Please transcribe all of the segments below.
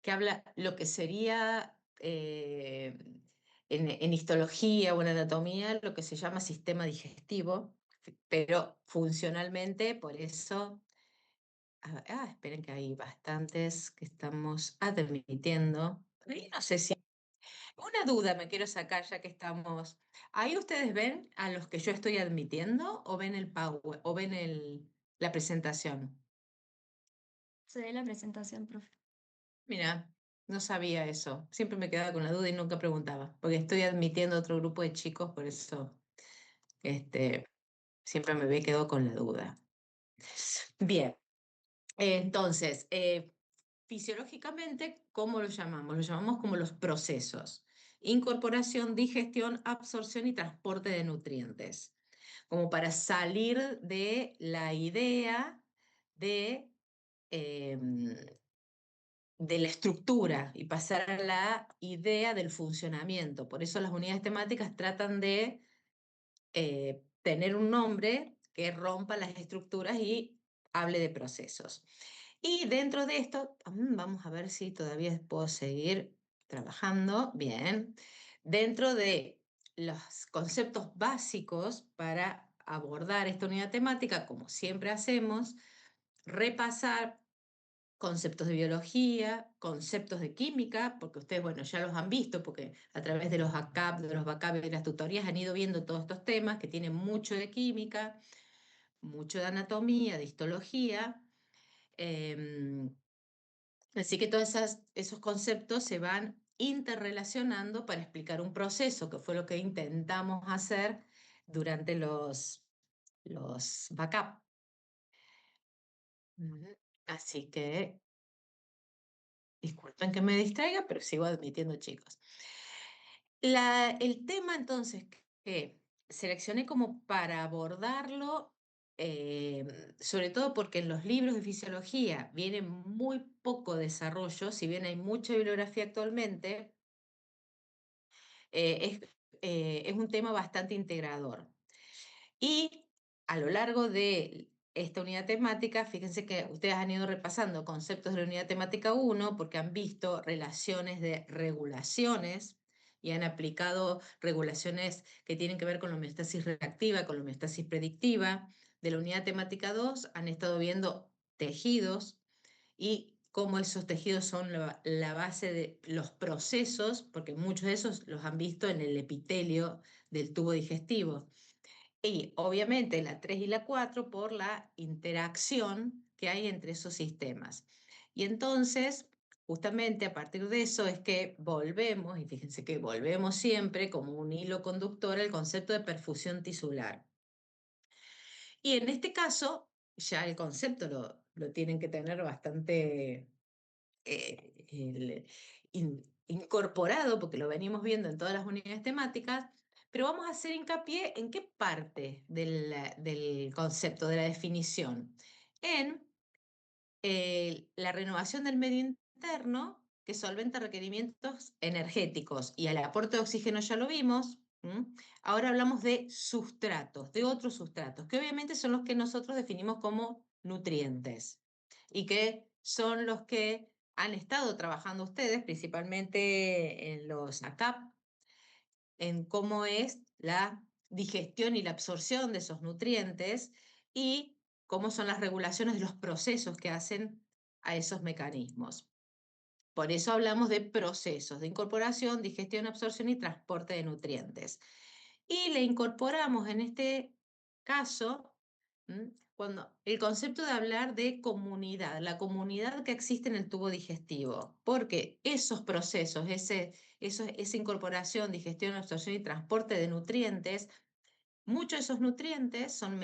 que habla lo que sería en histología o en anatomía lo que se llama sistema digestivo, pero funcionalmente, por eso, esperen que hay bastantes que estamos admitiendo. Ahí no sé si, una duda me quiero sacar ya que estamos. ¿Ahí ustedes ven a los que yo estoy admitiendo o ven el Power o ven la presentación? Se ve la presentación, profe. Mira, no sabía eso. Siempre me quedaba con la duda y nunca preguntaba, porque estoy admitiendo otro grupo de chicos, por eso este, siempre me había quedado con la duda. Bien, entonces, fisiológicamente, ¿cómo lo llamamos? Lo llamamos como los procesos. Incorporación, digestión, absorción y transporte de nutrientes. Como para salir de la idea de em, de la estructura y pasar a la idea del funcionamiento. Por eso las unidades temáticas tratan de tener un nombre que rompa las estructuras y hable de procesos. Y dentro de esto, vamos a ver si todavía puedo seguir trabajando bien. Dentro de los conceptos básicos para abordar esta unidad temática, como siempre hacemos, repasar conceptos de biología, conceptos de química, porque ustedes, bueno, ya los han visto, porque a través de los ACAP, de los BACAP y las tutorías han ido viendo todos estos temas que tienen mucho de química, mucho de anatomía, de histología. Así que todos esos conceptos se van interrelacionando para explicar un proceso, que fue lo que intentamos hacer durante los BACAP. Así que disculpen que me distraiga, pero sigo admitiendo chicos. El tema entonces que seleccioné como para abordarlo, sobre todo porque en los libros de fisiología viene muy poco desarrollo, si bien hay mucha bibliografía actualmente, es un tema bastante integrador. Y a lo largo de esta unidad temática, fíjense que ustedes han ido repasando conceptos de la unidad temática 1 porque han visto relaciones de regulaciones y han aplicado regulaciones que tienen que ver con la homeostasis reactiva, con la homeostasis predictiva. De la unidad temática 2 han estado viendo tejidos y cómo esos tejidos son la base de los procesos, porque muchos de esos los han visto en el epitelio del tubo digestivo. Y obviamente la 3 y la 4 por la interacción que hay entre esos sistemas. Y entonces, justamente a partir de eso es que volvemos, y fíjense que volvemos siempre como un hilo conductor al concepto de perfusión tisular. Y en este caso, ya el concepto lo tienen que tener bastante incorporado, porque lo venimos viendo en todas las unidades temáticas, pero vamos a hacer hincapié en qué parte del concepto, de la definición. En la renovación del medio interno que solventa requerimientos energéticos y el aporte de oxígeno ya lo vimos. Ahora hablamos de sustratos, de otros sustratos, que obviamente son los que nosotros definimos como nutrientes y que son los que han estado trabajando ustedes, principalmente en los ACAP, en cómo es la digestión y la absorción de esos nutrientes y cómo son las regulaciones de los procesos que hacen a esos mecanismos. Por eso hablamos de procesos de incorporación, digestión, absorción y transporte de nutrientes. Y le incorporamos en este caso cuando el concepto de hablar de comunidad, la comunidad que existe en el tubo digestivo, porque esos procesos, esa incorporación, digestión, absorción y transporte de nutrientes, muchos de esos nutrientes son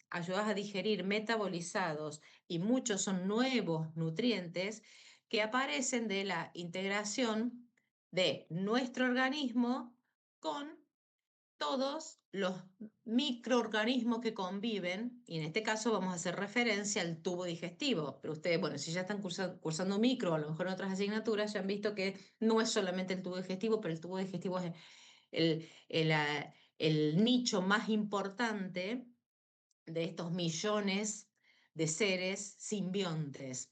ayudados a digerir, metabolizados, y muchos son nuevos nutrientes que aparecen de la integración de nuestro organismo con todos los microorganismos que conviven, y en este caso vamos a hacer referencia al tubo digestivo, pero ustedes, bueno, si ya están cursando micro, a lo mejor en otras asignaturas, ya han visto que no es solamente el tubo digestivo, pero el tubo digestivo es el nicho más importante de estos millones de seres simbiontes.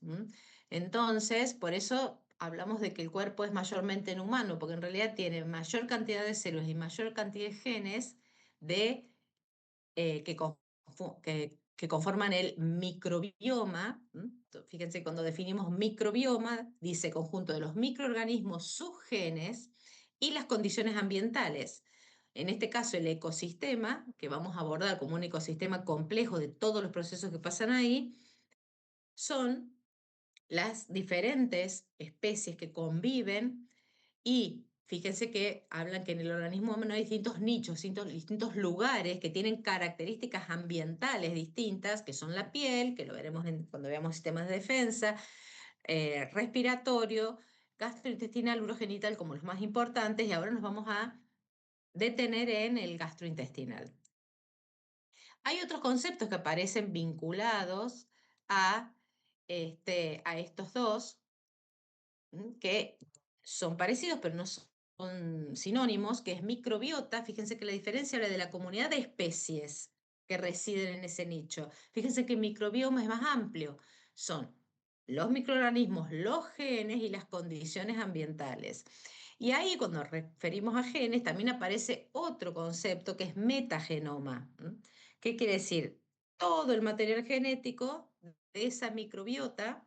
Entonces, por eso hablamos de que el cuerpo es mayormente en humano, porque en realidad tiene mayor cantidad de células y mayor cantidad de genes de, que conforman el microbioma. Fíjense, cuando definimos microbioma, dice conjunto de los microorganismos, sus genes y las condiciones ambientales. En este caso, el ecosistema, que vamos a abordar como un ecosistema complejo de todos los procesos que pasan ahí, son las diferentes especies que conviven y fíjense que hablan que en el organismo humano hay distintos nichos, distintos lugares que tienen características ambientales distintas, que son la piel, que lo veremos cuando veamos sistemas de defensa, respiratorio, gastrointestinal, urogenital como los más importantes, y ahora nos vamos a detener en el gastrointestinal. Hay otros conceptos que aparecen vinculados a, a estos dos, que son parecidos, pero no son sinónimos, que es microbiota. Fíjense que la diferencia habla de la comunidad de especies que residen en ese nicho. Fíjense que el microbioma es más amplio. Son los microorganismos, los genes y las condiciones ambientales. Y ahí cuando referimos a genes también aparece otro concepto que es metagenoma. ¿Qué quiere decir? Todo el material genético de esa microbiota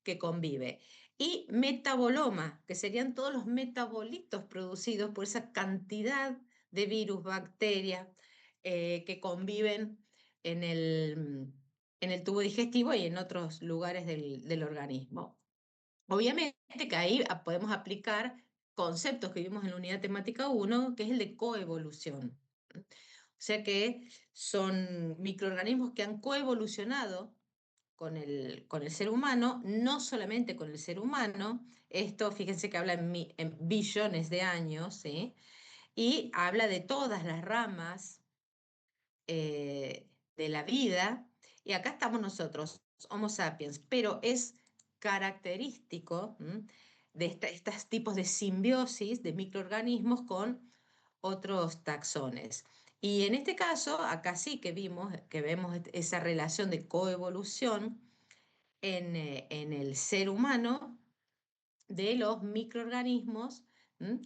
que convive. Y metaboloma, que serían todos los metabolitos producidos por esa cantidad de virus, bacterias que conviven en el tubo digestivo y en otros lugares del organismo. Obviamente que ahí podemos aplicar conceptos que vimos en la unidad temática 1, que es el de coevolución. O sea que son microorganismos que han coevolucionado con el ser humano, no solamente con el ser humano. Esto, fíjense que habla en billones de años, ¿sí? Y habla de todas las ramas de la vida. Y acá estamos nosotros, Homo sapiens, pero es característico de estos tipos de simbiosis de microorganismos con otros taxones. Y en este caso, acá sí que vemos esa relación de coevolución en el ser humano de los microorganismos.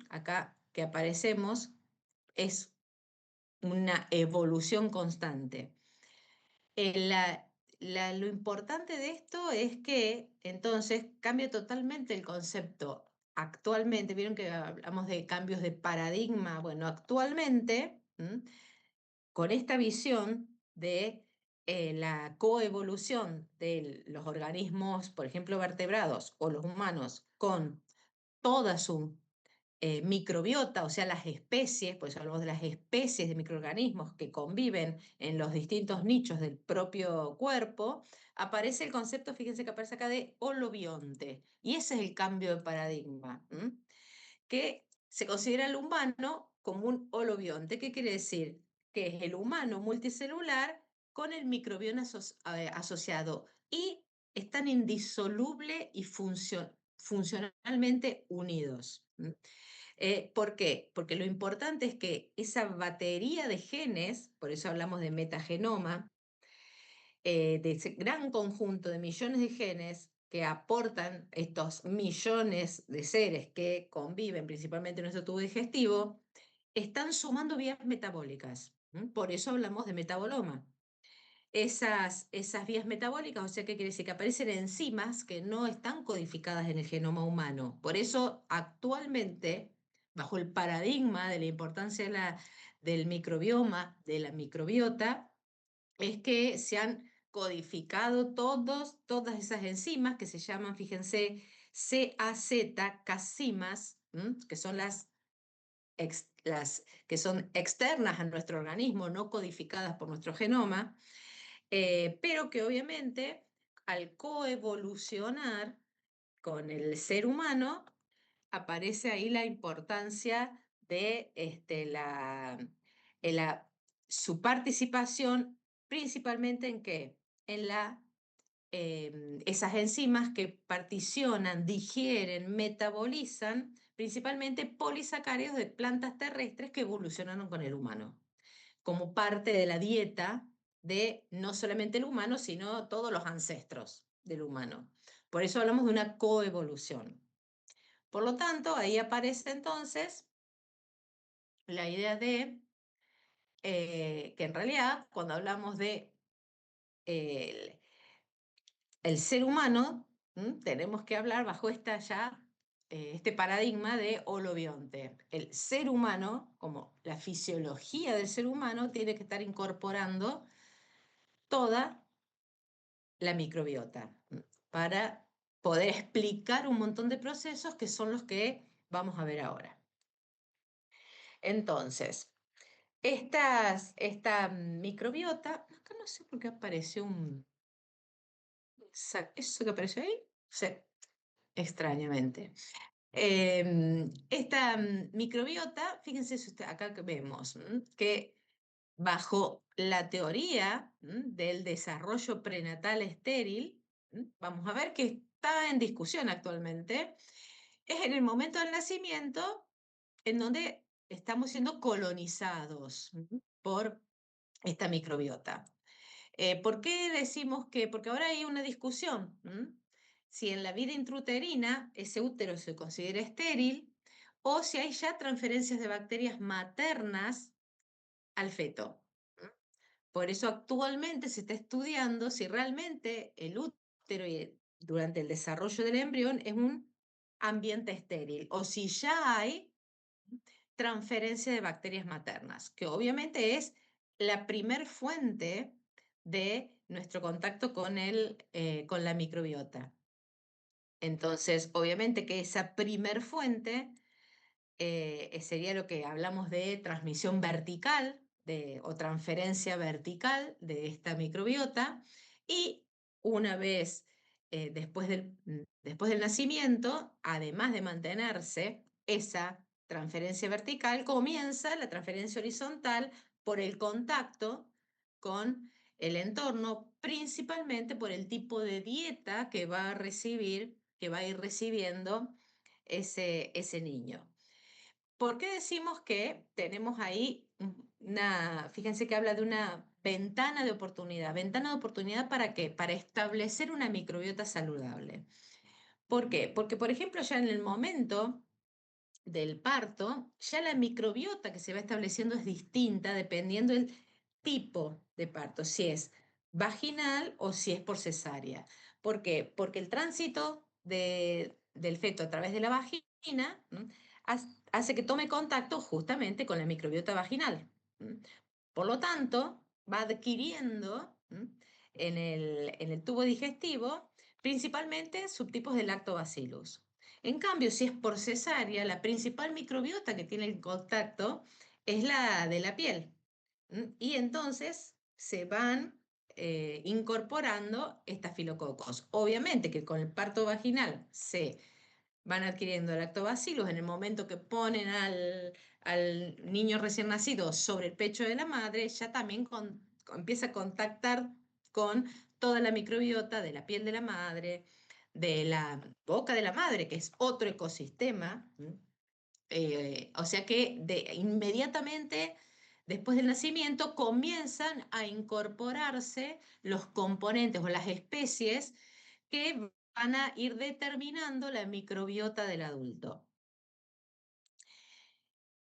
Acá que aparecemos es una evolución constante. Lo importante de esto es que entonces cambia totalmente el concepto. Actualmente, vieron que hablamos de cambios de paradigma. Bueno, actualmente, con esta visión de la coevolución de los organismos, por ejemplo, vertebrados o los humanos, con toda su microbiota, o sea, las especies, pues hablamos de las especies de microorganismos que conviven en los distintos nichos del propio cuerpo, aparece el concepto, fíjense que aparece acá, de holobionte. Y ese es el cambio de paradigma, que se considera el humano como un holobionte. ¿Qué quiere decir? Que es el humano multicelular con el microbioma asociado y están indisoluble y funcionalmente unidos. ¿Por qué? Porque lo importante es que esa batería de genes, por eso hablamos de metagenoma, de ese gran conjunto de millones de genes que aportan estos millones de seres que conviven principalmente en nuestro tubo digestivo, están sumando vías metabólicas. Por eso hablamos de metaboloma. Esas vías metabólicas, o sea, ¿qué quiere decir? Que aparecen enzimas que no están codificadas en el genoma humano. Por eso, actualmente, bajo el paradigma de la importancia del microbioma, de la microbiota, es que se han codificado todas esas enzimas que se llaman, fíjense, CAZ, cazimas, que son las que son externas a nuestro organismo, no codificadas por nuestro genoma, pero que obviamente al coevolucionar con el ser humano, aparece ahí la importancia de en su participación, principalmente en qué? En esas enzimas que particionan, digieren, metabolizan principalmente polisacáridos de plantas terrestres que evolucionaron con el humano, como parte de la dieta de no solamente el humano, sino todos los ancestros del humano. Por eso hablamos de una coevolución. Por lo tanto, ahí aparece entonces la idea de que en realidad cuando hablamos de el, el ser humano, tenemos que hablar bajo este paradigma de holobionte. El ser humano, como la fisiología del ser humano, tiene que estar incorporando toda la microbiota para poder explicar un montón de procesos que son los que vamos a ver ahora. Entonces, esta microbiota, acá no sé por qué apareció eso que apareció ahí, sí, extrañamente. Esta microbiota, fíjense acá que vemos que bajo la teoría del desarrollo prenatal estéril, vamos a ver que está en discusión actualmente, es en el momento del nacimiento en donde estamos siendo colonizados por esta microbiota. ¿Por qué decimos que? Porque ahora hay una discusión. Si en la vida intrauterina ese útero se considera estéril o si hay ya transferencias de bacterias maternas al feto. Por eso actualmente se está estudiando si realmente el útero durante el desarrollo del embrión es un ambiente estéril o si ya hay transferencia de bacterias maternas, que obviamente es la primer fuente de nuestro contacto con la microbiota. Entonces, obviamente que esa primer fuente sería lo que hablamos de transmisión vertical o transferencia vertical de esta microbiota y una vez después del nacimiento, además de mantenerse esa transferencia vertical, comienza la transferencia horizontal por el contacto con el entorno, principalmente por el tipo de dieta que va a recibir, que va a ir recibiendo ese niño. ¿Por qué decimos que tenemos ahí fíjense que habla de una ventana de oportunidad para qué? Para establecer una microbiota saludable. ¿Por qué? Porque, por ejemplo, ya en el momento del parto, ya la microbiota que se va estableciendo es distinta dependiendo del tipo de parto, si es vaginal o si es por cesárea. ¿Por qué? Porque el tránsito del feto a través de la vagina hace que tome contacto justamente con la microbiota vaginal. Por lo tanto, va adquiriendo en el tubo digestivo principalmente subtipos de lactobacillus. En cambio, si es por cesárea, la principal microbiota que tiene el contacto es la de la piel. Y entonces se van incorporando estafilococos. Obviamente que con el parto vaginal se van adquiriendo lactobacillus en el momento que ponen al niño recién nacido sobre el pecho de la madre, ya también empieza a contactar con toda la microbiota de la piel de la madre, de la boca de la madre, que es otro ecosistema. O sea que inmediatamente después del nacimiento comienzan a incorporarse los componentes o las especies que van a ir determinando la microbiota del adulto.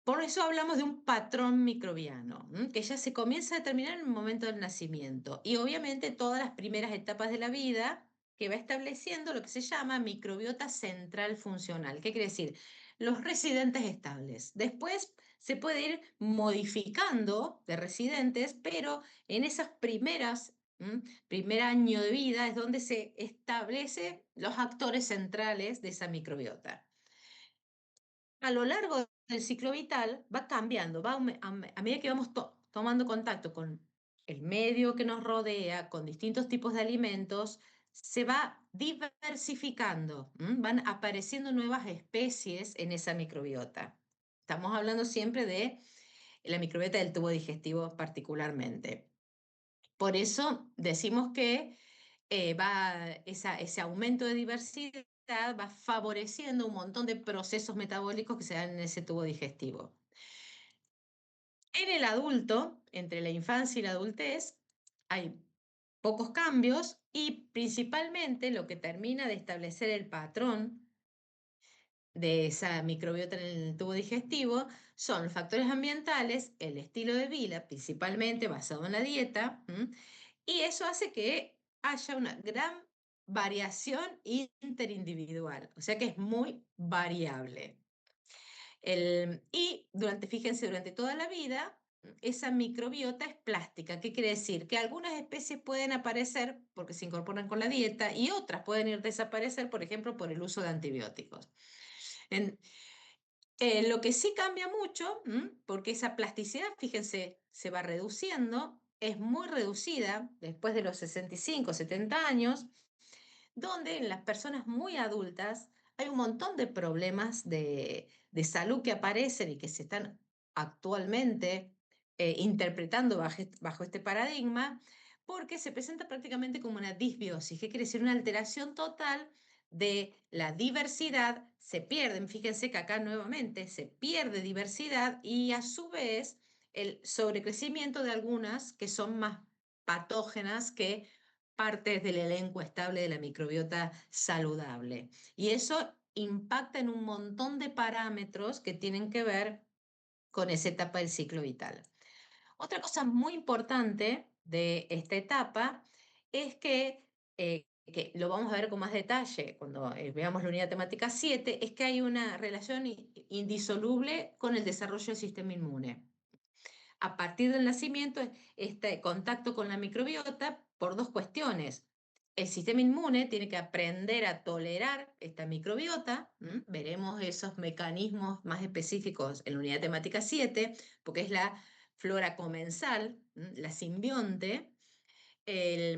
Por eso hablamos de un patrón microbiano, que ya se comienza a determinar en el momento del nacimiento y obviamente todas las primeras etapas de la vida que va estableciendo lo que se llama microbiota central funcional. ¿Qué quiere decir? Los residentes estables. Después se puede ir modificando de residentes, pero en esas primer año de vida es donde se establecen los actores centrales de esa microbiota. A lo largo del ciclo vital va cambiando, a medida que vamos tomando contacto con el medio que nos rodea, con distintos tipos de alimentos, se va diversificando, van apareciendo nuevas especies en esa microbiota. Estamos hablando siempre de la microbiota del tubo digestivo particularmente. Por eso decimos que ese aumento de diversidad va favoreciendo un montón de procesos metabólicos que se dan en ese tubo digestivo. En el adulto, entre la infancia y la adultez, hay pocos cambios y principalmente lo que termina de establecer el patrón de esa microbiota en el tubo digestivo son los factores ambientales, el estilo de vida, principalmente basado en la dieta, y eso hace que haya una gran variación interindividual, o sea que es muy variable. Fíjense, durante toda la vida, esa microbiota es plástica. ¿Qué quiere decir? Que algunas especies pueden aparecer porque se incorporan con la dieta y otras pueden ir a desaparecer, por ejemplo, por el uso de antibióticos. En- lo que sí cambia mucho, porque esa plasticidad, fíjense, se va reduciendo, es muy reducida después de los 65, 70 años, donde en las personas muy adultas hay un montón de problemas de salud que aparecen y que se están actualmente interpretando bajo este paradigma, porque se presenta prácticamente como una disbiosis, que quiere decir una alteración total de la diversidad, se pierden, fíjense que acá nuevamente se pierde diversidad y a su vez el sobrecrecimiento de algunas que son más patógenas que partes del elenco estable de la microbiota saludable. Y eso impacta en un montón de parámetros que tienen que ver con esa etapa del ciclo vital. Otra cosa muy importante de esta etapa es que lo vamos a ver con más detalle cuando veamos la unidad temática 7, es que hay una relación indisoluble con el desarrollo del sistema inmune. A partir del nacimiento, este contacto con la microbiota por dos cuestiones. El sistema inmune tiene que aprender a tolerar esta microbiota. Veremos esos mecanismos más específicos en la unidad temática 7, porque es la flora comensal, la simbionte.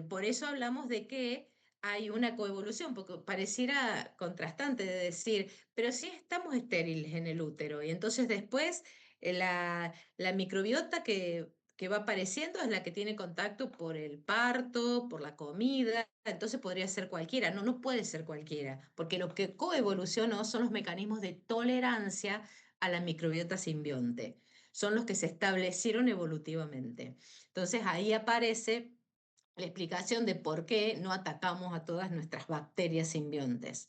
Por eso hablamos de que hay una coevolución, porque pareciera contrastante de decir, pero si estamos estériles en el útero, y entonces después la microbiota que va apareciendo es la que tiene contacto por el parto, por la comida, entonces podría ser cualquiera. No, no puede ser cualquiera, porque lo que coevolucionó son los mecanismos de tolerancia a la microbiota simbionte. Son los que se establecieron evolutivamente. Entonces ahí aparece la explicación de por qué no atacamos a todas nuestras bacterias simbiontes.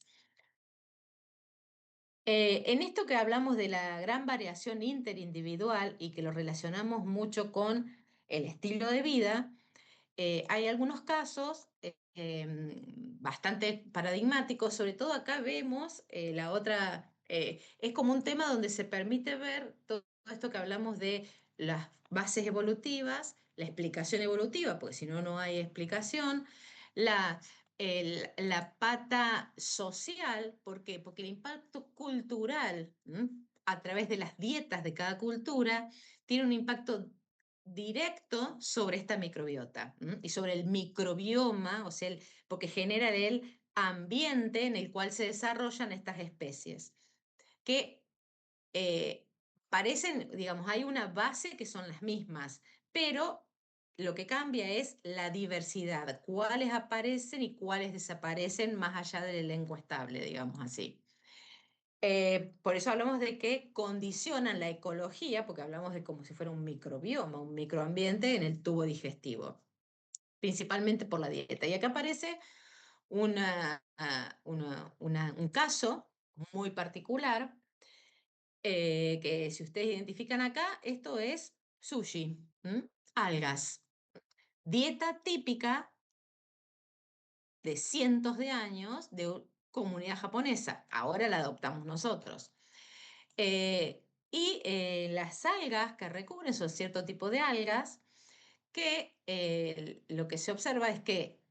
En esto que hablamos de la gran variación interindividual y que lo relacionamos mucho con el estilo de vida, hay algunos casos bastante paradigmáticos, sobre todo acá vemos la otra, es como un tema donde se permite ver todo esto que hablamos de las bases evolutivas, la explicación evolutiva, porque si no, no hay explicación, la, la pata social, ¿por qué? Porque el impacto cultural, a través de las dietas de cada cultura, tiene un impacto directo sobre esta microbiota y sobre el microbioma, o sea, porque genera el ambiente en el cual se desarrollan estas especies, que eh, parecen, digamos, hay una base que son las mismas, pero lo que cambia es la diversidad, cuáles aparecen y cuáles desaparecen más allá del elenco estable, digamos así. Por eso hablamos de que condicionan la ecología, porque hablamos de como si fuera un microbioma, un microambiente en el tubo digestivo, principalmente por la dieta. Y acá aparece un caso muy particular, que si ustedes identifican acá, esto es sushi, algas. Dieta típica de cientos de años de comunidad japonesa. Ahora la adoptamos nosotros. Las algas que recubren son cierto tipo de algas que lo que se observa es que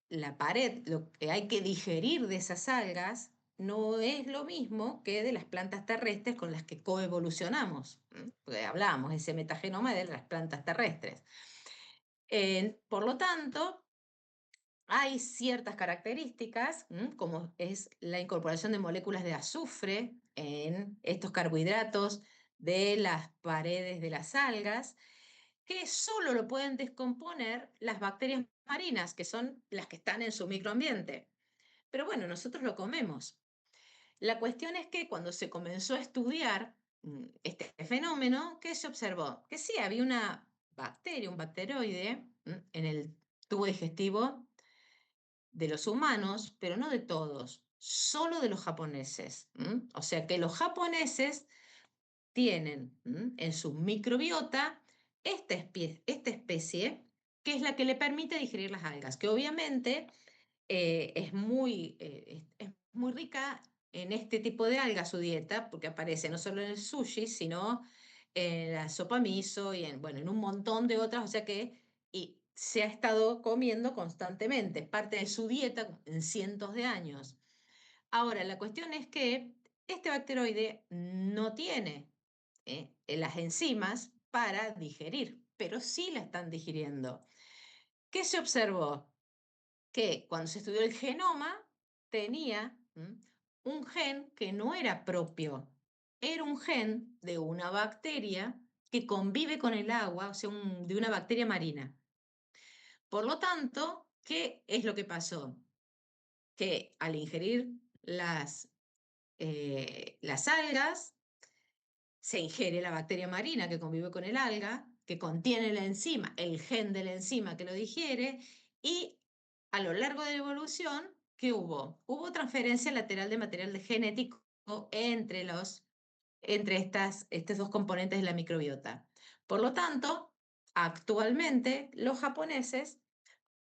la pared, lo que hay que digerir de esas algas, no es lo mismo que de las plantas terrestres con las que coevolucionamos. Porque hablamos ese metagenoma de las plantas terrestres. Por lo tanto, hay ciertas características, como es la incorporación de moléculas de azufre en estos carbohidratos de las paredes de las algas, que solo lo pueden descomponer las bacterias marinas, que son las que están en su microambiente. Pero bueno, nosotros lo comemos. La cuestión es que cuando se comenzó a estudiar este fenómeno, ¿qué se observó? Que sí, había una bacteria, un bacteroide, en el tubo digestivo de los humanos, pero no de todos. solo de los japoneses. O sea que los japoneses tienen en su microbiota esta especie que es la que le permite digerir las algas, que obviamente es muy rica en este tipo de algas su dieta, porque aparece no solo en el sushi, sino en la sopa miso y bueno, en un montón de otras, o sea que y se ha estado comiendo constantemente, es parte de su dieta en cientos de años. Ahora, la cuestión es que este bacteroide no tiene las enzimas para digerir, pero sí la están digiriendo. ¿Qué se observó? Que cuando se estudió el genoma tenía un gen que no era propio, era un gen de una bacteria que convive con el agua, o sea, de una bacteria marina. Por lo tanto, ¿qué es lo que pasó? Que al ingerir las algas, se ingiere la bacteria marina que convive con el alga, que contiene la enzima, el gen de la enzima que lo digiere, y a lo largo de la evolución, ¿qué hubo? Hubo transferencia lateral de material genético entre estos dos componentes de la microbiota. Por lo tanto, actualmente los japoneses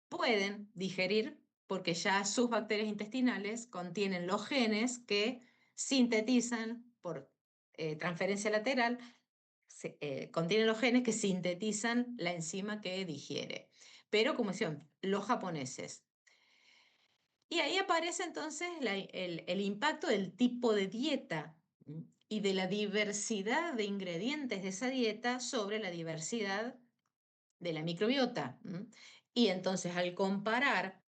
pueden digerir porque ya sus bacterias intestinales contienen los genes que sintetizan por transferencia lateral, contienen los genes que sintetizan la enzima que digiere. Pero, como decían, los japoneses. Y ahí aparece entonces el impacto del tipo de dieta y de la diversidad de ingredientes de esa dieta sobre la diversidad de la microbiota. Y entonces al comparar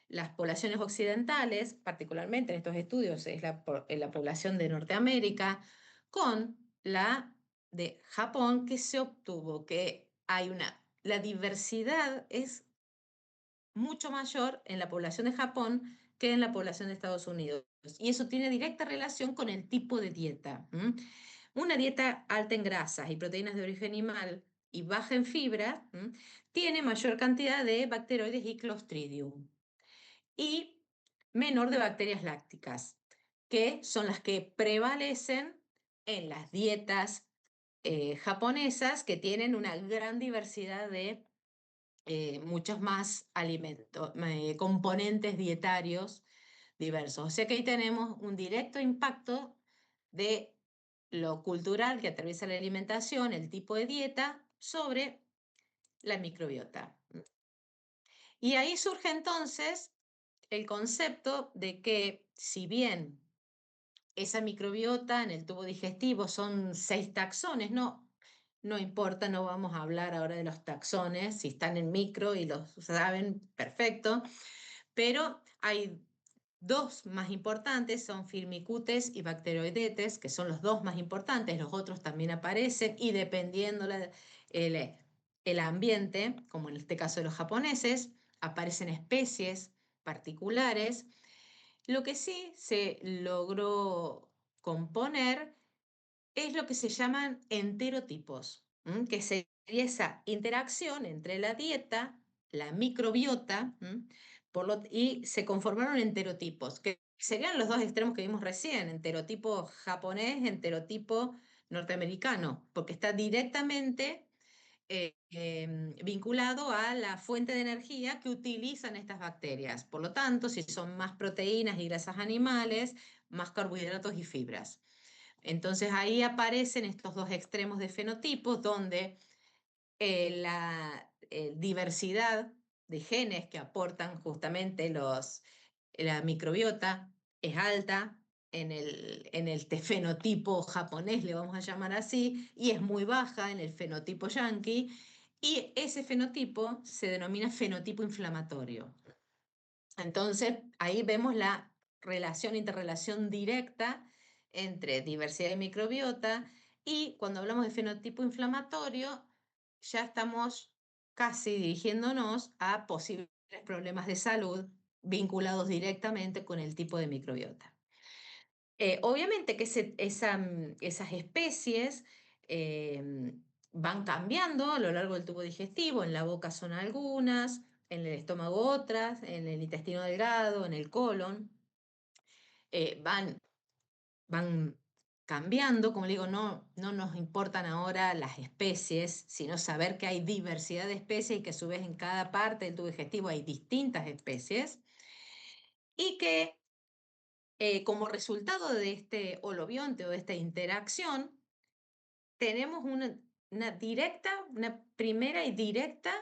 las poblaciones occidentales, particularmente en estos estudios es la población de Norteamérica, con la de Japón, que se obtuvo que la diversidad es mucho mayor en la población de Japón que en la población de Estados Unidos. Y eso tiene directa relación con el tipo de dieta. Una dieta alta en grasas y proteínas de origen animal y baja en fibra tiene mayor cantidad de bacteroides y Clostridium y menor de bacterias lácticas, que son las que prevalecen en las dietas japonesas, que tienen una gran diversidad de muchos más alimentos, componentes dietarios diversos. O sea que ahí tenemos un directo impacto de lo cultural que atraviesa la alimentación, el tipo de dieta, sobre la microbiota. Y ahí surge entonces el concepto de que si bien esa microbiota en el tubo digestivo son 6 taxones, no importa, no vamos a hablar ahora de los taxones, si están en micro y los saben, perfecto, pero hay dos más importantes, son Firmicutes y Bacteroidetes, que son los dos más importantes, los otros también aparecen y dependiendo el ambiente, como en este caso de los japoneses, aparecen especies particulares. Lo que sí se logró componer es lo que se llaman enterotipos, que sería esa interacción entre la dieta, la microbiota, y se conformaron enterotipos, que serían los dos extremos que vimos recién, enterotipo japonés, enterotipo norteamericano, porque está directamente vinculado a la fuente de energía que utilizan estas bacterias. Por lo tanto, si son más proteínas y grasas animales, más carbohidratos y fibras. Entonces ahí aparecen estos dos extremos de fenotipos donde la diversidad de genes que aportan justamente la microbiota es alta en el fenotipo japonés, le vamos a llamar así, y es muy baja en el fenotipo yanqui, y ese fenotipo se denomina fenotipo inflamatorio. Entonces, ahí vemos la interrelación directa entre diversidad de microbiota y cuando hablamos de fenotipo inflamatorio, ya estamos casi dirigiéndonos a posibles problemas de salud vinculados directamente con el tipo de microbiota. Obviamente que esas especies van cambiando a lo largo del tubo digestivo, en la boca son algunas, en el estómago otras, en el intestino delgado, en el colon. van cambiando, como le digo, no nos importan ahora las especies, sino saber que hay diversidad de especies y que a su vez en cada parte del tubo digestivo hay distintas especies y que como resultado de este holobionte o de esta interacción, tenemos una primera y directa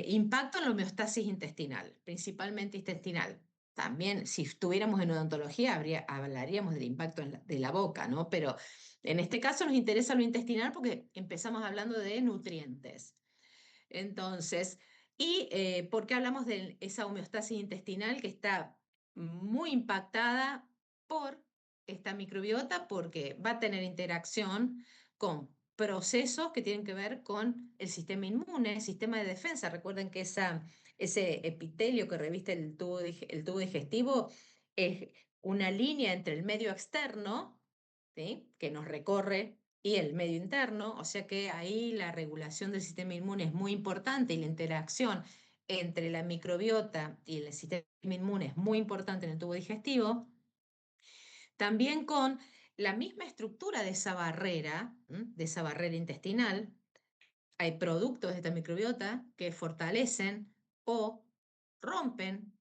impacto en la homeostasis intestinal, principalmente intestinal. También, si estuviéramos en odontología, hablaríamos del impacto de la boca, ¿no? Pero en este caso nos interesa lo intestinal porque empezamos hablando de nutrientes. Entonces, ¿por qué hablamos de esa homeostasis intestinal que está muy impactada por esta microbiota? Porque va a tener interacción con procesos que tienen que ver con el sistema inmune, el sistema de defensa. Recuerden que ese epitelio que reviste el tubo digestivo es una línea entre el medio externo, ¿sí?, que nos recorre y el medio interno, o sea que ahí la regulación del sistema inmune es muy importante y la interacción entre la microbiota y el sistema inmune es muy importante en el tubo digestivo. También con la misma estructura de esa barrera intestinal, hay productos de esta microbiota que fortalecen o rompen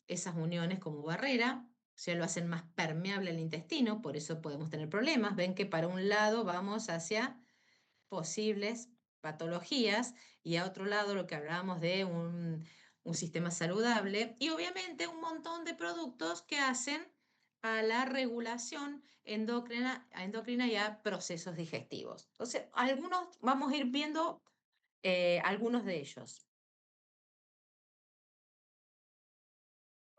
esas uniones como barrera, o sea, lo hacen más permeable al intestino, por eso podemos tener problemas. Ven que para un lado vamos hacia posibles patologías y a otro lado lo que hablábamos de un sistema saludable y obviamente un montón de productos que hacen a la regulación endocrina y a procesos digestivos. Entonces, algunos vamos a ir viendo algunos de ellos.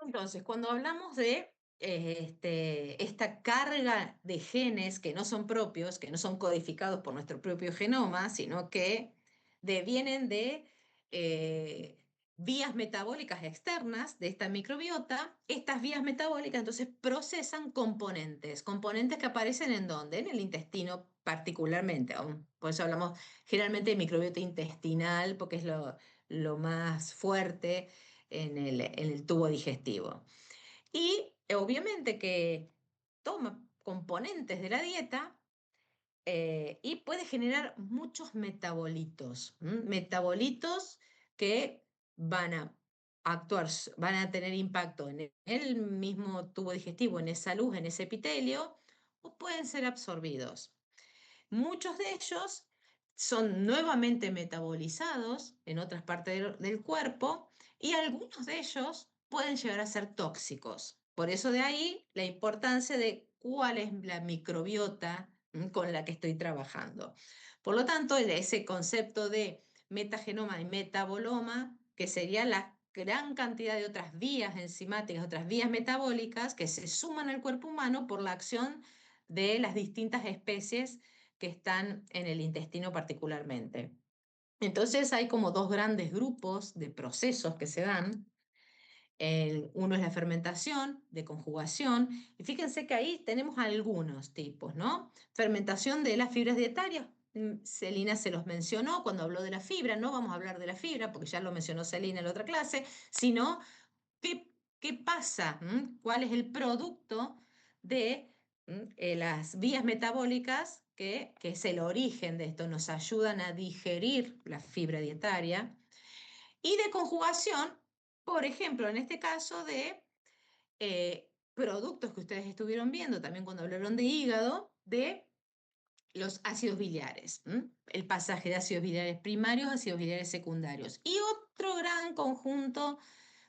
Entonces, cuando hablamos de esta carga de genes que no son propios, que no son codificados por nuestro propio genoma, sino que devienen de eh, vías metabólicas externas de esta microbiota, estas vías metabólicas entonces procesan componentes que aparecen ¿en dónde? En el intestino particularmente. Por eso hablamos generalmente de microbiota intestinal, porque es lo más fuerte en el tubo digestivo. Y obviamente que toma componentes de la dieta y puede generar muchos metabolitos, metabolitos que van a actuar, van a tener impacto en el mismo tubo digestivo, en esa luz, en ese epitelio, o pueden ser absorbidos. Muchos de ellos son nuevamente metabolizados en otras partes del cuerpo y algunos de ellos pueden llegar a ser tóxicos. Por eso de ahí la importancia de cuál es la microbiota con la que estoy trabajando. Por lo tanto, ese concepto de metagenoma y metaboloma, que sería la gran cantidad de otras vías enzimáticas, otras vías metabólicas que se suman al cuerpo humano por la acción de las distintas especies que están en el intestino particularmente. Entonces hay como dos grandes grupos de procesos que se dan. Uno es la fermentación de conjugación, y fíjense que ahí tenemos algunos tipos, ¿no? Fermentación de las fibras dietarias. Celina se los mencionó cuando habló de la fibra, no vamos a hablar de la fibra porque ya lo mencionó Celina en la otra clase, sino qué pasa, cuál es el producto de las vías metabólicas que es el origen de esto, nos ayudan a digerir la fibra dietaria, y de conjugación, por ejemplo, en este caso de productos que ustedes estuvieron viendo también cuando hablaron de hígado, de los ácidos biliares, el pasaje de ácidos biliares primarios a ácidos biliares secundarios, y otro gran conjunto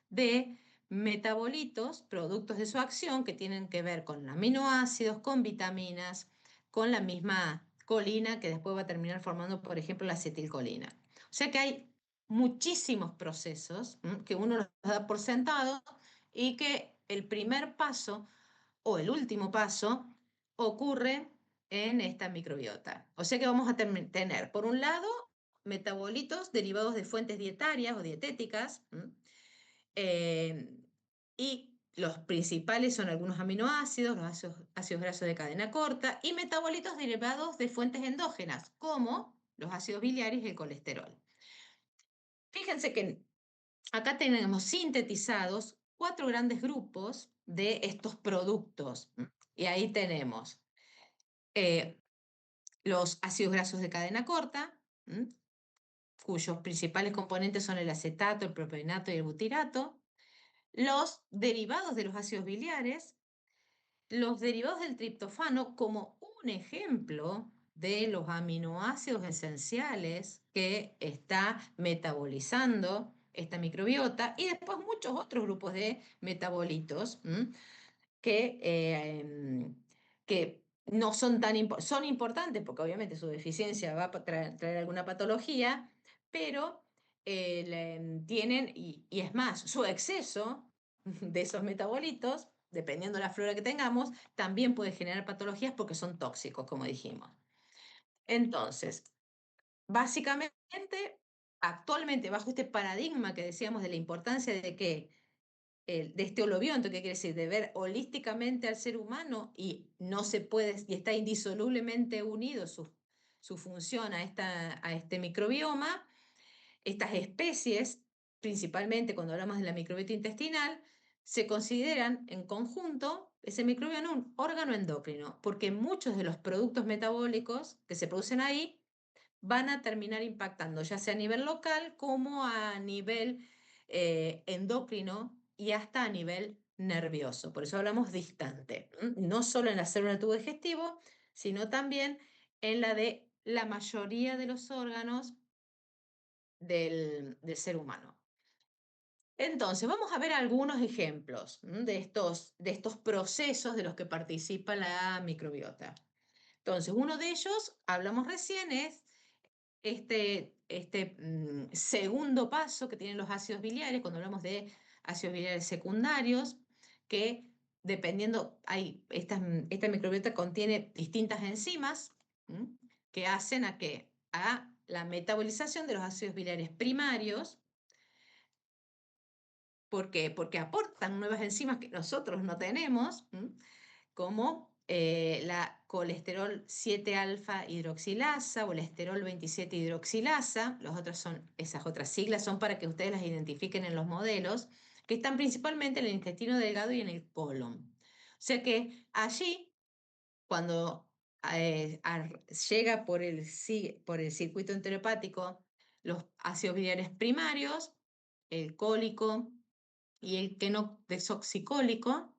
de metabolitos, productos de su acción, que tienen que ver con aminoácidos, con vitaminas, con la misma colina que después va a terminar formando, por ejemplo, la acetilcolina. O sea que hay muchísimos procesos que uno los da por sentado y que el primer paso o el último paso ocurre en esta microbiota. O sea que vamos a tener, por un lado, metabolitos derivados de fuentes dietarias o dietéticas, eh, y los principales son algunos aminoácidos, los ácidos grasos de cadena corta y metabolitos derivados de fuentes endógenas, como los ácidos biliares y el colesterol. Fíjense que acá tenemos sintetizados cuatro grandes grupos de estos productos. Y ahí tenemos los ácidos grasos de cadena corta, cuyos principales componentes son el acetato, el propionato y el butirato, los derivados de los ácidos biliares, los derivados del triptofano como un ejemplo de los aminoácidos esenciales que está metabolizando esta microbiota y después muchos otros grupos de metabolitos que, que no son tan son importantes porque obviamente su deficiencia va a traer alguna patología, pero tienen, y es más, su exceso de esos metabolitos, dependiendo de la flora que tengamos, también puede generar patologías porque son tóxicos, como dijimos. Entonces, básicamente, actualmente, bajo este paradigma que decíamos de la importancia de que de este holobionto, que quiere decir de ver holísticamente al ser humano y no se puede, y está indisolublemente unido su función a este microbioma, estas especies, principalmente cuando hablamos de la microbiota intestinal, se consideran en conjunto ese microbioma un órgano endocrino, porque muchos de los productos metabólicos que se producen ahí van a terminar impactando, ya sea a nivel local como a nivel endocrino y hasta a nivel nervioso. Por eso hablamos distante, no solo en la célula del tubo digestivo, sino también en la de la mayoría de los órganos del ser humano. Entonces, vamos a ver algunos ejemplos de estos procesos de los que participa la microbiota. Entonces, uno de ellos, hablamos recién, es este segundo paso que tienen los ácidos biliares, cuando hablamos de ácidos biliares secundarios, que dependiendo, esta microbiota contiene distintas enzimas que hacen a la metabolización de los ácidos biliares primarios. ¿Por qué? Porque aportan nuevas enzimas que nosotros no tenemos, como la colesterol 7-alfa hidroxilasa o el esterol 27 hidroxilasa. Esas otras siglas son para que ustedes las identifiquen en los modelos, que están principalmente en el intestino delgado y en el colon. O sea que allí, cuando llega por el circuito enterohepático los ácidos biliares primarios, el cólico y el queno desoxicólico,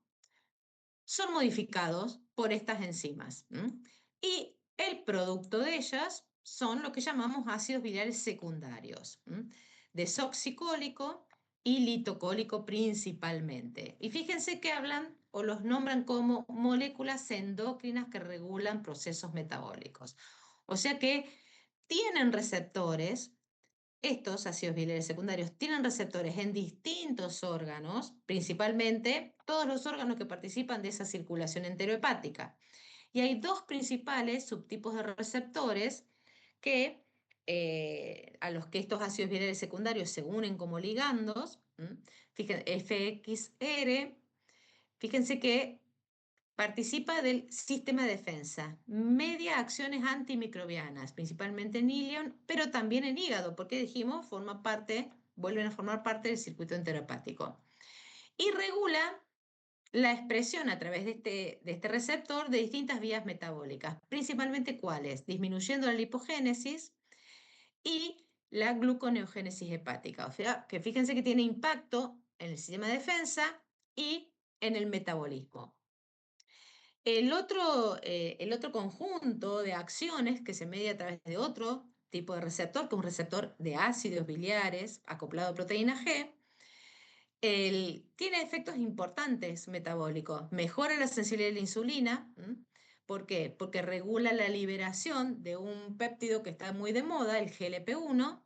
son modificados por estas enzimas. Y el producto de ellas son lo que llamamos ácidos biliares secundarios, desoxicólico y litocólico principalmente. Y fíjense que hablan o los nombran como moléculas endocrinas que regulan procesos metabólicos. O sea que tienen receptores. Estos ácidos biliares secundarios tienen receptores en distintos órganos, principalmente todos los órganos que participan de esa circulación enterohepática. Y hay dos principales subtipos de receptores a los que estos ácidos biliares secundarios se unen como ligandos. Fíjense, FXR, fíjense que participa del sistema de defensa, media acciones antimicrobianas, principalmente en ilion, pero también en hígado, porque dijimos, vuelven a formar parte del circuito enteropático. Y regula la expresión a través de este receptor de distintas vías metabólicas, principalmente cuáles, disminuyendo la lipogénesis y la gluconeogénesis hepática. O sea, que fíjense que tiene impacto en el sistema de defensa y en el metabolismo. El otro conjunto de acciones que se media a través de otro tipo de receptor, que es un receptor de ácidos biliares acoplado a proteína G, tiene efectos importantes metabólicos. Mejora la sensibilidad de la insulina. ¿Por qué? Porque regula la liberación de un péptido que está muy de moda, el GLP-1,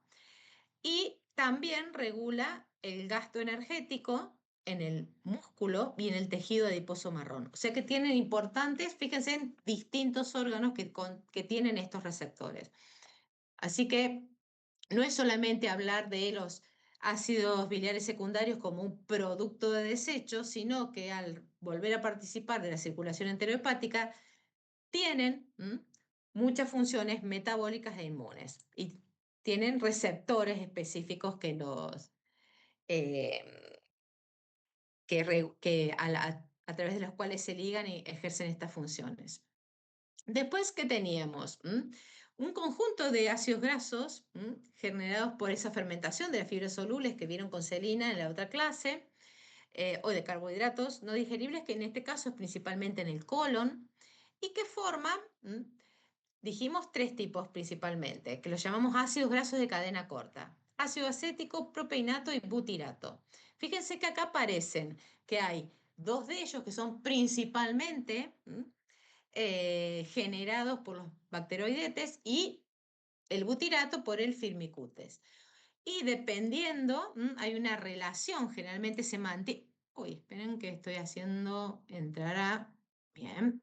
y también regula el gasto energético en el músculo y en el tejido adiposo marrón. O sea que tienen importantes, fíjense, en distintos órganos que tienen estos receptores. Así que no es solamente hablar de los ácidos biliares secundarios como un producto de desecho, sino que al volver a participar de la circulación enterohepática, tienen muchas funciones metabólicas e inmunes y tienen receptores específicos que a través de los cuales se ligan y ejercen estas funciones. Después, ¿qué teníamos? Un conjunto de ácidos grasos generados por esa fermentación de las fibras solubles que vieron con Celina en la otra clase, o de carbohidratos no digeribles, que en este caso es principalmente en el colon, y que forman, dijimos, tres tipos principalmente, que los llamamos ácidos grasos de cadena corta: ácido acético, propeinato y butirato. Fíjense que acá aparecen que hay dos de ellos que son principalmente generados por los bacteroidetes y el butirato por el firmicutes. Y dependiendo, hay una relación, generalmente se mantiene. Uy, esperen que estoy haciendo entrar a. Bien.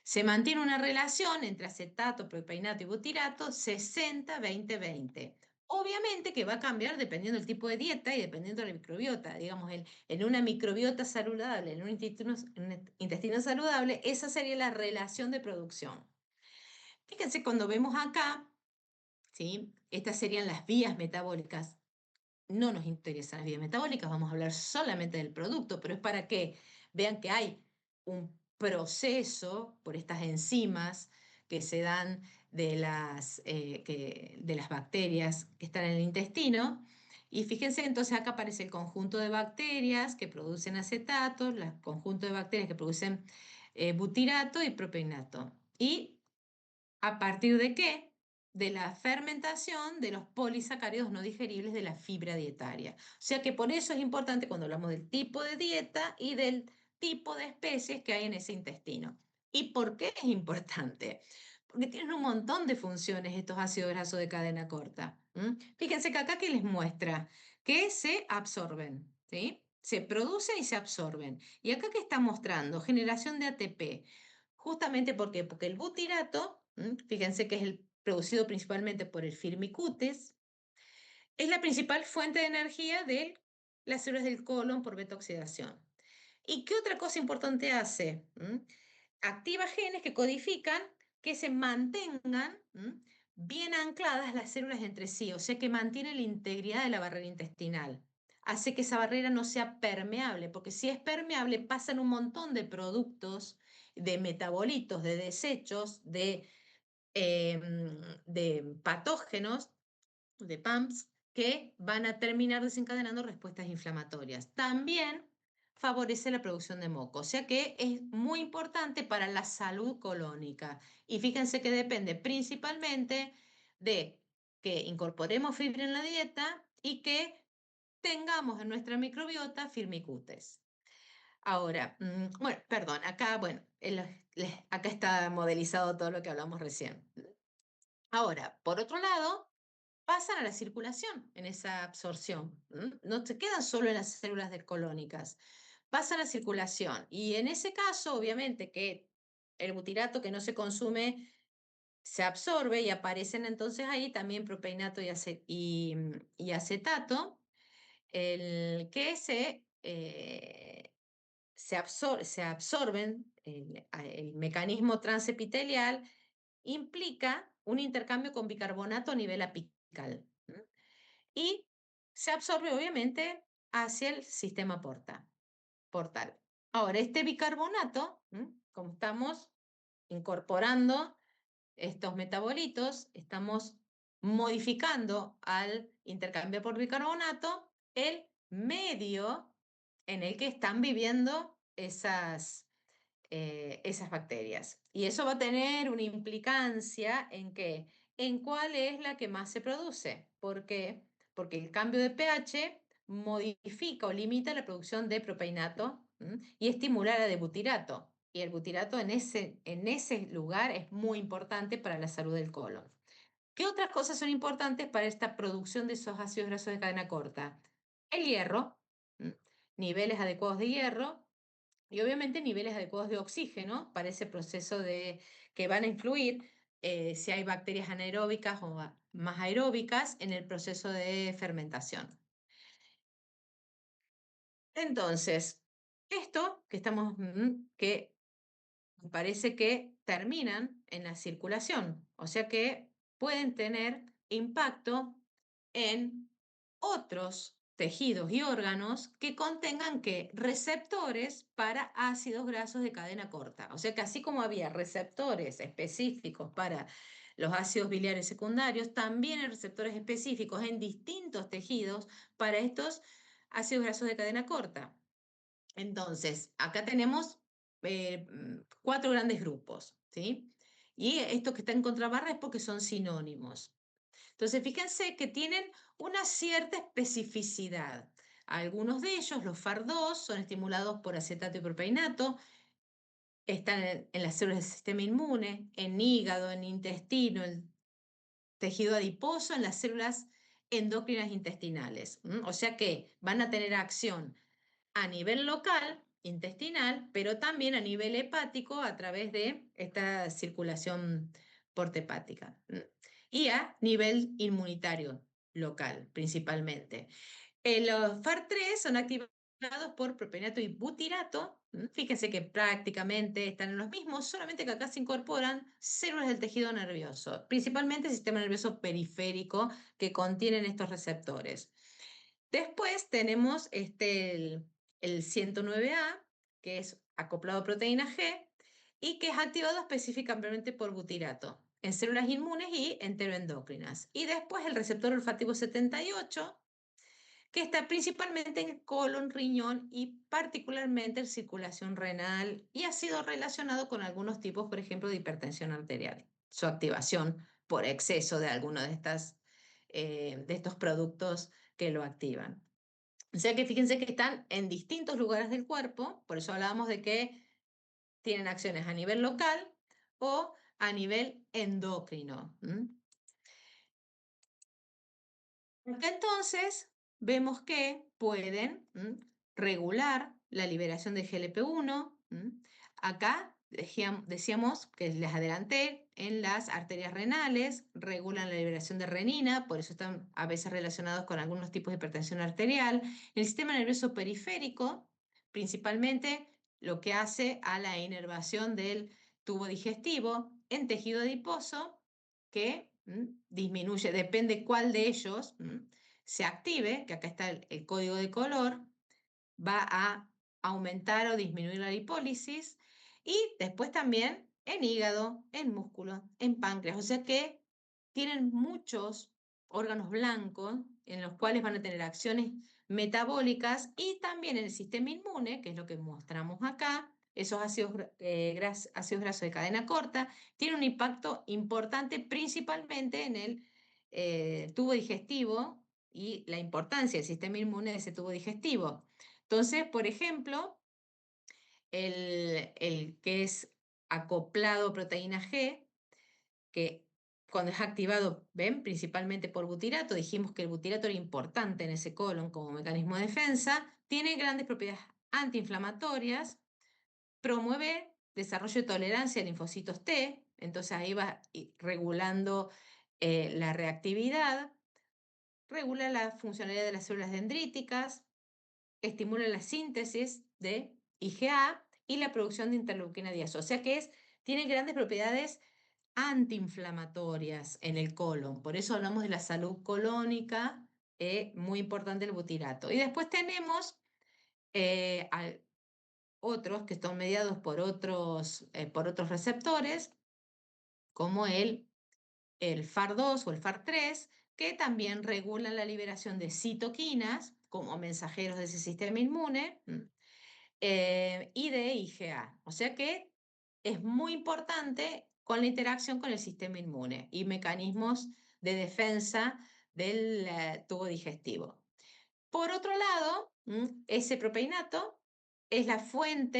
Se mantiene una relación entre acetato, propeinato y butirato 60-20-20. Obviamente que va a cambiar dependiendo del tipo de dieta y dependiendo de la microbiota. Digamos, en una microbiota saludable, en un intestino saludable, esa sería la relación de producción. Fíjense, cuando vemos acá, ¿sí? Estas serían las vías metabólicas. No nos interesan las vías metabólicas, vamos a hablar solamente del producto, pero es para que vean que hay un proceso por estas enzimas que se dan de las bacterias que están en el intestino. Y fíjense, entonces acá aparece el conjunto de bacterias que producen acetato, el conjunto de bacterias que producen butirato y propeinato. ¿Y a partir de qué? De la fermentación de los polisacáridos no digeribles de la fibra dietaria. O sea que por eso es importante cuando hablamos del tipo de dieta y del tipo de especies que hay en ese intestino. ¿Y por qué es importante? Porque tienen un montón de funciones estos ácidos grasos de cadena corta. Fíjense que acá que les muestra que se absorben, ¿sí? Se producen y se absorben. Y acá que está mostrando generación de ATP. Justamente porque el butirato, fíjense que es el producido principalmente por el firmicutes, es la principal fuente de energía de las células del colon por beta-oxidación. ¿Y qué otra cosa importante hace? Activa genes que codifican que se mantengan bien ancladas las células entre sí, o sea que mantiene la integridad de la barrera intestinal. Hace que esa barrera no sea permeable, porque si es permeable pasan un montón de productos, de metabolitos, de desechos, de patógenos, de PAMPs, que van a terminar desencadenando respuestas inflamatorias. También favorece la producción de moco, o sea que es muy importante para la salud colónica. Y fíjense que depende principalmente de que incorporemos fibra en la dieta y que tengamos en nuestra microbiota firmicutes. Ahora, bueno, perdón, acá, bueno, acá está modelizado todo lo que hablamos recién. Ahora, por otro lado, pasan a la circulación en esa absorción. No se quedan solo en las células colónicas, pasan a la circulación. Y en ese caso, obviamente, que el butirato que no se consume se absorbe y aparecen entonces ahí también propeinato y acetato, el que se absorben, el mecanismo transepitelial implica un intercambio con bicarbonato a nivel apical. Y se absorbe obviamente hacia el sistema portal. Ahora, este bicarbonato, como estamos incorporando estos metabolitos, estamos modificando al intercambio por bicarbonato el medio en el que están viviendo esas bacterias. Y eso va a tener una implicancia en qué, en cuál es la que más se produce. ¿Por qué? Porque el cambio de pH modifica o limita la producción de propeinato y estimula la de butirato. Y el butirato en ese lugar es muy importante para la salud del colon. ¿Qué otras cosas son importantes para esta producción de esos ácidos grasos de cadena corta? El hierro, niveles adecuados de hierro, y obviamente niveles adecuados de oxígeno para ese proceso que van a influir si hay bacterias anaeróbicas o más aeróbicas en el proceso de fermentación. Entonces, esto que parece que terminan en la circulación, o sea que pueden tener impacto en otros tejidos y órganos que contengan ¿qué? Receptores para ácidos grasos de cadena corta. O sea que así como había receptores específicos para los ácidos biliares secundarios, también hay receptores específicos en distintos tejidos para estos ácidos grasos de cadena corta. Entonces, acá tenemos 4 grandes grupos, ¿sí? Y estos que están en contrabarra es porque son sinónimos. Entonces, fíjense que tienen una cierta especificidad. Algunos de ellos, los FAR2, son estimulados por acetato y propeinato, están en las células del sistema inmune, en hígado, en intestino, en tejido adiposo, en las células endocrinas intestinales. O sea que van a tener acción a nivel local, intestinal, pero también a nivel hepático a través de esta circulación portehepática. Y a nivel inmunitario local, principalmente. Los FAR3 son activados por propionato y butirato. Fíjense que prácticamente están en los mismos, solamente que acá se incorporan células del tejido nervioso, principalmente el sistema nervioso periférico que contienen estos receptores. Después tenemos el 109A, que es acoplado a proteína G y que es activado específicamente por butirato en células inmunes y enteroendocrinas. Y después el receptor olfativo 78, que está principalmente en colon, riñón y particularmente en circulación renal y ha sido relacionado con algunos tipos, por ejemplo, de hipertensión arterial. Su activación por exceso de alguno de estos productos que lo activan. O sea que fíjense que están en distintos lugares del cuerpo, por eso hablábamos de que tienen acciones a nivel local o a nivel endocrino. Acá entonces vemos que pueden regular la liberación de GLP-1. Acá decíamos que les adelanté en las arterias renales, regulan la liberación de renina, por eso están a veces relacionados con algunos tipos de hipertensión arterial. El sistema nervioso periférico, principalmente lo que hace a la inervación del tubo digestivo en tejido adiposo, que disminuye, depende cuál de ellos se active, que acá está el código de color, va a aumentar o disminuir la lipólisis y después también en hígado, en músculo, en páncreas. O sea que tienen muchos órganos blancos en los cuales van a tener acciones metabólicas y también en el sistema inmune, que es lo que mostramos acá, esos ácidos grasos de cadena corta, tienen un impacto importante principalmente en el tubo digestivo y la importancia del sistema inmune de ese tubo digestivo. Entonces, por ejemplo, el que es acoplado a proteína G, que cuando es activado, ven, principalmente por butirato, dijimos que el butirato era importante en ese colon como mecanismo de defensa, tiene grandes propiedades antiinflamatorias, promueve desarrollo de tolerancia a linfocitos T, entonces ahí va regulando la reactividad, regula la funcionalidad de las células dendríticas, estimula la síntesis de IgA y la producción de interleuquina 10. O sea que tiene grandes propiedades antiinflamatorias en el colon. Por eso hablamos de la salud colónica, muy importante el butirato. Y después tenemos otros que están mediados por otros receptores, como el FAR2 o el FAR3, que también regulan la liberación de citoquinas como mensajeros de ese sistema inmune y de IgA. O sea que es muy importante con la interacción con el sistema inmune y mecanismos de defensa del tubo digestivo. Por otro lado, ese propeinato es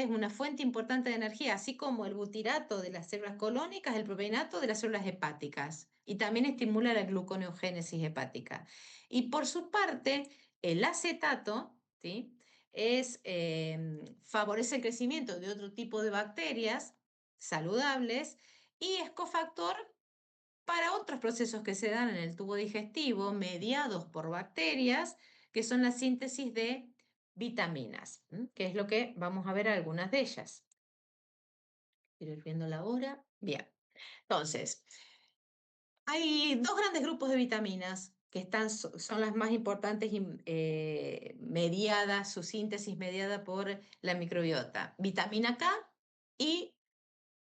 una fuente importante de energía, así como el butirato de las células colónicas, el propeinato de las células hepáticas, y también estimula la gluconeogénesis hepática. Y por su parte, el acetato, ¿sí? Favorece el crecimiento de otro tipo de bacterias saludables y es cofactor para otros procesos que se dan en el tubo digestivo mediados por bacterias, que son la síntesis de vitaminas, que es lo que vamos a ver algunas de ellas. Quiero ir viendo la hora. Bien, entonces, hay dos grandes grupos de vitaminas que son las más importantes y mediadas, su síntesis mediada por la microbiota. Vitamina K y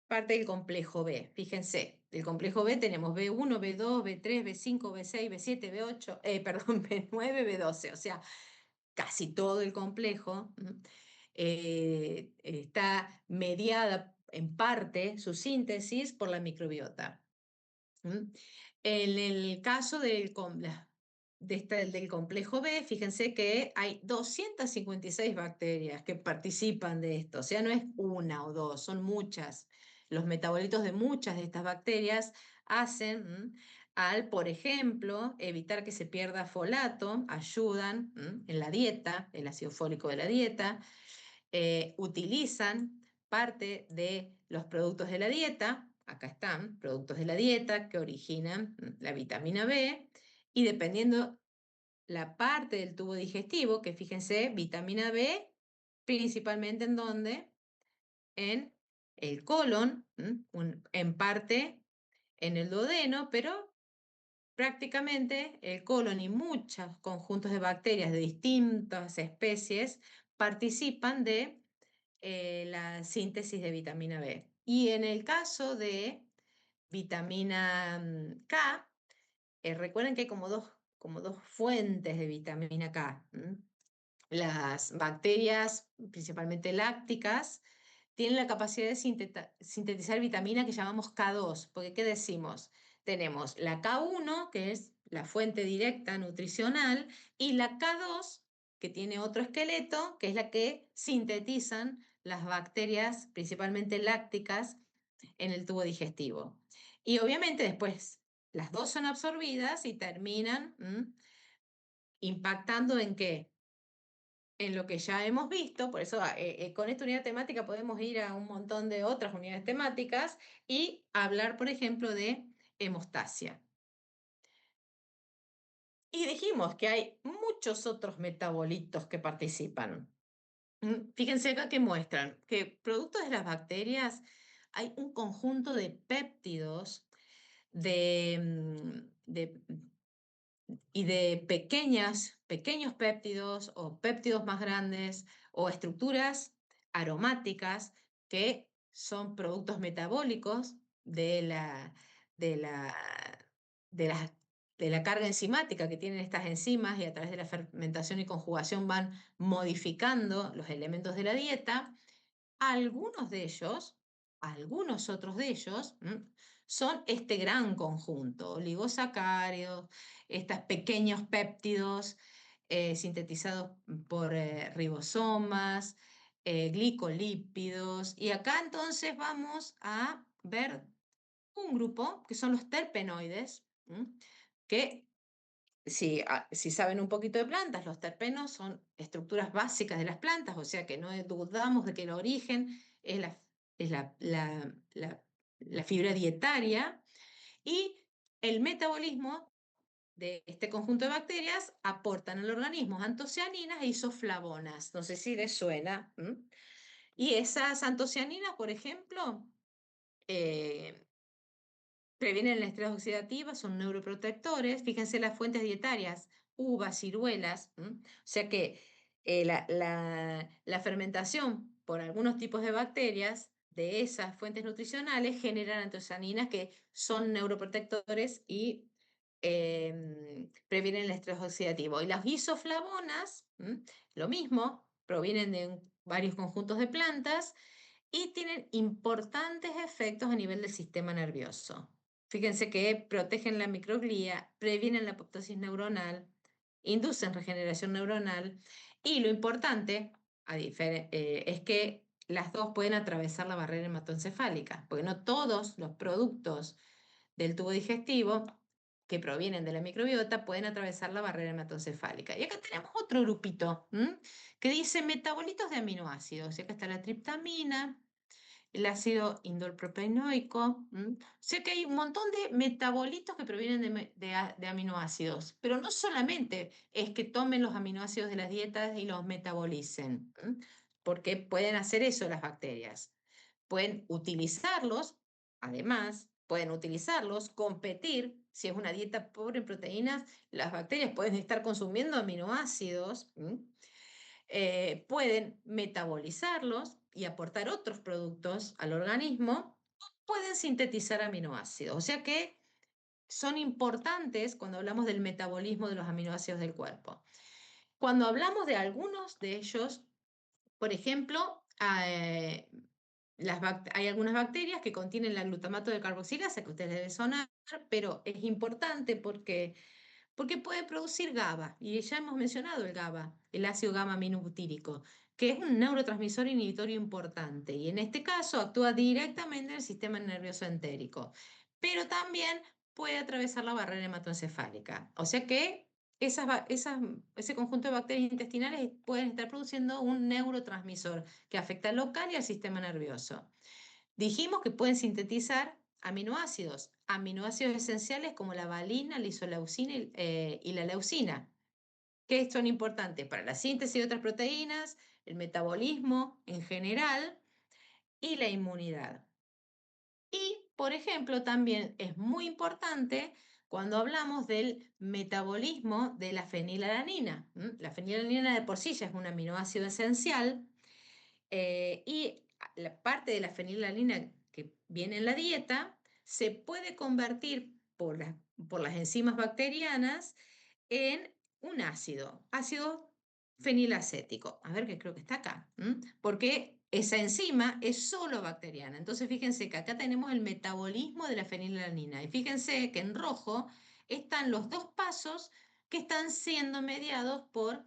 parte del complejo B. Fíjense, del complejo B tenemos B1, B2, B3, B5, B6, B7, B8, perdón, B9, B12, o sea, casi todo el complejo está mediada en parte su síntesis por la microbiota. En el caso del complejo B, fíjense que hay 256 bacterias que participan de esto, o sea, no es una o dos, son muchas. Los metabolitos de muchas de estas bacterias hacen al, por ejemplo, evitar que se pierda folato, ayudan en la dieta, el ácido fólico de la dieta, utilizan parte de los productos de la dieta, acá están, productos de la dieta que originan la vitamina B, y dependiendo la parte del tubo digestivo, que fíjense, vitamina B, principalmente en dónde, en el colon, en parte en el duodeno, pero prácticamente el colon y muchos conjuntos de bacterias de distintas especies participan de la síntesis de vitamina B. Y en el caso de vitamina K, recuerden que hay como dos fuentes de vitamina K. Las bacterias, principalmente lácticas, tienen la capacidad de sintetizar vitamina que llamamos K2, porque ¿qué decimos? Tenemos la K1, que es la fuente directa nutricional, y la K2, que tiene otro esqueleto, que es la que sintetizan las bacterias, principalmente lácticas, en el tubo digestivo. Y obviamente después las dos son absorbidas y terminan impactando en qué, en lo que ya hemos visto, por eso con esta unidad temática podemos ir a un montón de otras unidades temáticas y hablar, por ejemplo, de hemostasia. Y dijimos que hay muchos otros metabolitos que participan. Fíjense acá que muestran que producto de las bacterias hay un conjunto de péptidos de y de pequeños péptidos o péptidos más grandes o estructuras aromáticas que son productos metabólicos de de la, de la, de la carga enzimática que tienen estas enzimas y a través de la fermentación y conjugación van modificando los elementos de la dieta. Algunos de ellos, algunos otros de ellos, son este gran conjunto, oligosacáridos, estos pequeños péptidos sintetizados por ribosomas, glicolípidos. Y acá entonces vamos a ver un grupo que son los terpenoides, que si saben un poquito de plantas, los terpenos son estructuras básicas de las plantas, o sea que no dudamos de que el origen es la fibra dietaria y el metabolismo de este conjunto de bacterias aportan al organismo antocianinas e isoflavonas. No sé si les suena. Y esas antocianinas, por ejemplo, eh, previenen el estrés oxidativo, son neuroprotectores. Fíjense las fuentes dietarias, uvas, ciruelas. O sea que la fermentación por algunos tipos de bacterias de esas fuentes nutricionales generan antocianinas que son neuroprotectores y previenen el estrés oxidativo. Y las isoflavonas, lo mismo, provienen de varios conjuntos de plantas y tienen importantes efectos a nivel del sistema nervioso. Fíjense que protegen la microglía, previenen la apoptosis neuronal, inducen regeneración neuronal y lo importante es que las dos pueden atravesar la barrera hematoencefálica, porque no todos los productos del tubo digestivo que provienen de la microbiota pueden atravesar la barrera hematoencefálica. Y acá tenemos otro grupito que dice metabolitos de aminoácidos. Y acá está la triptamina, el ácido indolpropeinoico. Sé que hay un montón de metabolitos que provienen de aminoácidos, pero no solamente es que tomen los aminoácidos de las dietas y los metabolicen, porque pueden hacer eso las bacterias. Pueden utilizarlos, además, pueden utilizarlos, competir. Si es una dieta pobre en proteínas, las bacterias pueden estar consumiendo aminoácidos, pueden metabolizarlos y aportar otros productos al organismo, o pueden sintetizar aminoácidos. O sea que son importantes cuando hablamos del metabolismo de los aminoácidos del cuerpo. Cuando hablamos de algunos de ellos, por ejemplo, hay algunas bacterias que contienen la glutamato de carboxilasa, que a ustedes les debe sonar, pero es importante porque puede producir GABA, y ya hemos mencionado el GABA, el ácido gamma aminobutírico, que es un neurotransmisor inhibitorio importante, y en este caso actúa directamente en el sistema nervioso entérico, pero también puede atravesar la barrera hematoencefálica. O sea que ese conjunto de bacterias intestinales pueden estar produciendo un neurotransmisor que afecta al local y al sistema nervioso. Dijimos que pueden sintetizar aminoácidos esenciales como la valina, la isoleucina y la leucina, que son importantes para la síntesis de otras proteínas, el metabolismo en general y la inmunidad. Y, por ejemplo, también es muy importante cuando hablamos del metabolismo de la fenilalanina. La fenilalanina de por sí ya es un aminoácido esencial, y la parte de la fenilalanina que viene en la dieta se puede convertir por las enzimas bacterianas en un ácido fenilacético. A ver, que creo que está acá, porque esa enzima es solo bacteriana. Entonces, fíjense que acá tenemos el metabolismo de la fenilalanina. Y fíjense que en rojo están los dos pasos que están siendo mediados por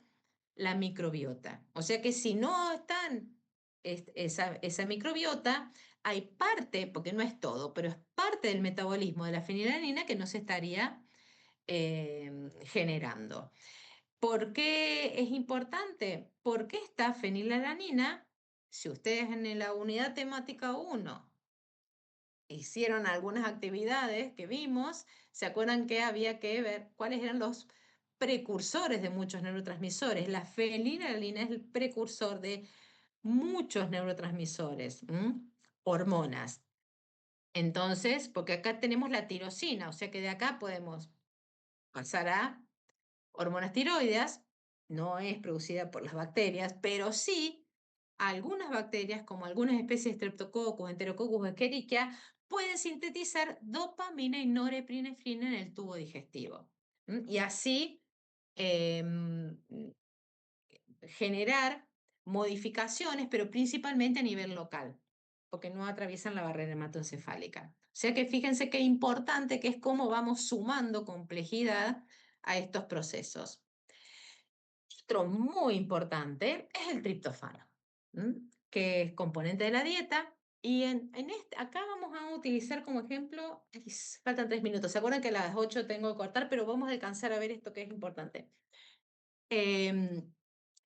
la microbiota. O sea que si no están esa microbiota, hay parte, porque no es todo, pero es parte del metabolismo de la fenilalanina que no se estaría generando. ¿Por qué es importante? Porque esta fenilalanina, si ustedes en la unidad temática 1 hicieron algunas actividades que vimos, se acuerdan que había que ver cuáles eran los precursores de muchos neurotransmisores. La fenilalanina es el precursor de muchos neurotransmisores, hormonas. Entonces, porque acá tenemos la tirosina, o sea que de acá podemos pasar a hormonas tiroideas, no es producida por las bacterias, pero sí algunas bacterias, como algunas especies de Streptococcus, Enterococcus, Escherichia, pueden sintetizar dopamina y norepinefrina en el tubo digestivo. Y así em, generar modificaciones, pero principalmente a nivel local, porque no atraviesan la barrera hematoencefálica. O sea que fíjense qué importante que es cómo vamos sumando complejidad a estos procesos. Otro muy importante es el triptofano, que es componente de la dieta. Y acá vamos a utilizar como ejemplo, faltan 3 minutos, ¿se acuerdan que a las 8 tengo que cortar? Pero vamos a alcanzar a ver esto que es importante. Em,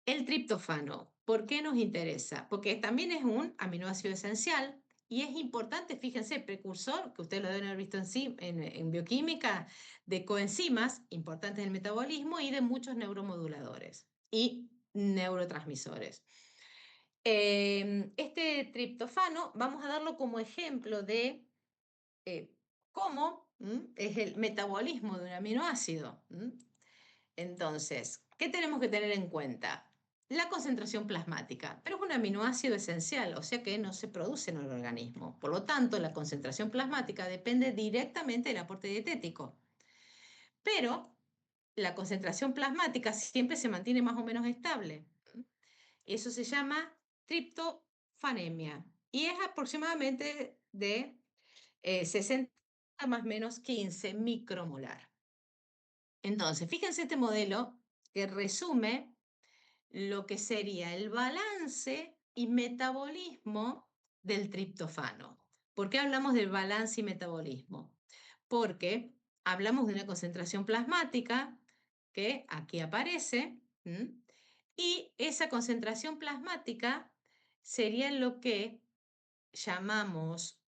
el triptofano, ¿por qué nos interesa? Porque también es un aminoácido esencial y es importante, fíjense, precursor, que ustedes lo deben haber visto en bioquímica, de coenzimas importantes del metabolismo y de muchos neuromoduladores y neurotransmisores. Este triptofano, vamos a darlo como ejemplo de cómo es el metabolismo de un aminoácido. Entonces, ¿qué tenemos que tener en cuenta? La concentración plasmática, pero es un aminoácido esencial, o sea que no se produce en el organismo. Por lo tanto, la concentración plasmática depende directamente del aporte dietético. Pero la concentración plasmática siempre se mantiene más o menos estable. Eso se llama triptofanemia y es aproximadamente de 60 más o menos 15 micromolar. Entonces, fíjense este modelo que resume lo que sería el balance y metabolismo del triptofano. ¿Por qué hablamos del balance y metabolismo? Porque hablamos de una concentración plasmática que aquí aparece, y esa concentración plasmática sería lo que llamamos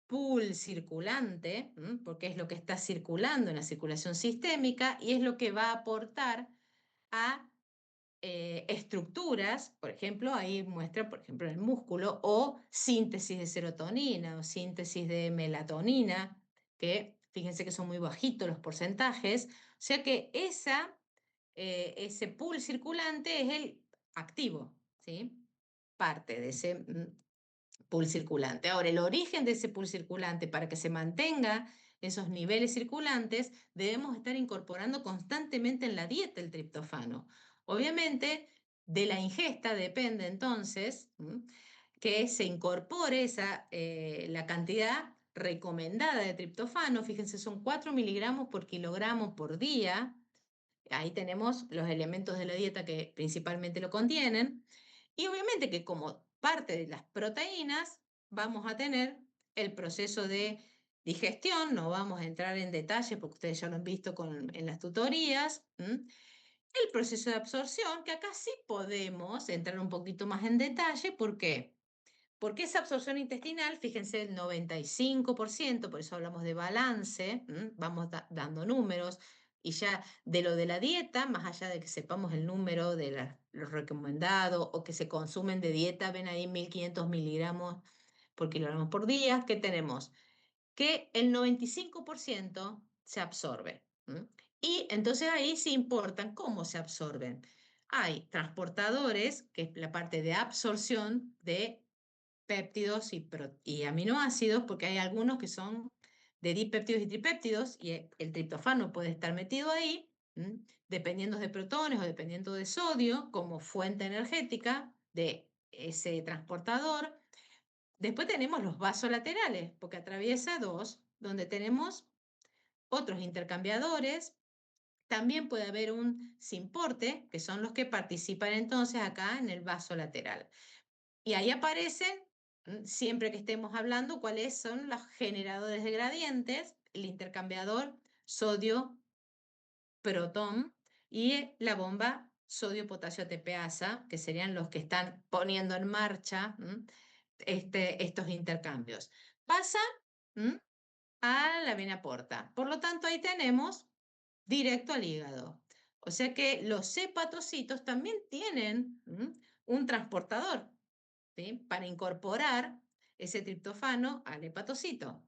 pool circulante, porque es lo que está circulando en la circulación sistémica y es lo que va a aportar a estructuras, por ejemplo, ahí muestra, por ejemplo, el músculo, o síntesis de serotonina o síntesis de melatonina, que fíjense que son muy bajitos los porcentajes, o sea que ese pool circulante es el activo, ¿sí? Parte de ese pool circulante. Ahora, el origen de ese pool circulante, para que se mantenga esos niveles circulantes, debemos estar incorporando constantemente en la dieta el triptofano. Obviamente, de la ingesta depende entonces que se incorpore la cantidad recomendada de triptofano. Fíjense, son 4 miligramos por kilogramo por día. Ahí tenemos los elementos de la dieta que principalmente lo contienen. Y obviamente que como parte de las proteínas vamos a tener el proceso de digestión, no vamos a entrar en detalle porque ustedes ya lo han visto en las tutorías. El proceso de absorción, que acá sí podemos entrar un poquito más en detalle. ¿Por qué? Porque esa absorción intestinal, fíjense, el 95%, por eso hablamos de balance, vamos dando números, y ya de lo de la dieta, más allá de que sepamos el número de los recomendados o que se consumen de dieta, ven ahí 1500 miligramos por kilogramo por día, ¿qué tenemos? Que el 95% se absorbe. Y entonces ahí sí importan cómo se absorben. Hay transportadores, que es la parte de absorción de péptidos y aminoácidos, porque hay algunos que son de dipéptidos y tripéptidos, y el triptofano puede estar metido ahí, dependiendo de protones o dependiendo de sodio, como fuente energética de ese transportador. Después tenemos los vasos laterales, porque atraviesa dos, donde tenemos otros intercambiadores. También puede haber un simporte, que son los que participan entonces acá en el vaso lateral. Y ahí aparecen, siempre que estemos hablando, cuáles son los generadores de gradientes, el intercambiador sodio-protón y la bomba sodio-potasio ATPasa, que serían los que están poniendo en marcha estos intercambios. Pasa a la vena porta. Por lo tanto, ahí tenemos directo al hígado. O sea que los hepatocitos también tienen un transportador, ¿sí? Para incorporar ese triptofano al hepatocito.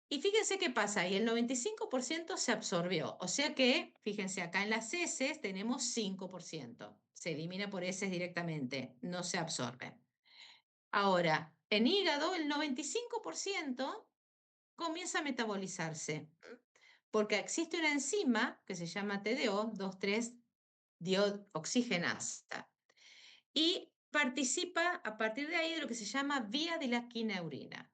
Y fíjense qué pasa, y el 95% se absorbió, o sea que, fíjense, acá en las heces tenemos 5%, se elimina por heces directamente, no se absorbe. Ahora, en hígado el 95% comienza a metabolizarse, porque existe una enzima que se llama TDO, 2,3-dioxigenasa, y participa a partir de ahí de lo que se llama vía de la quinaurina.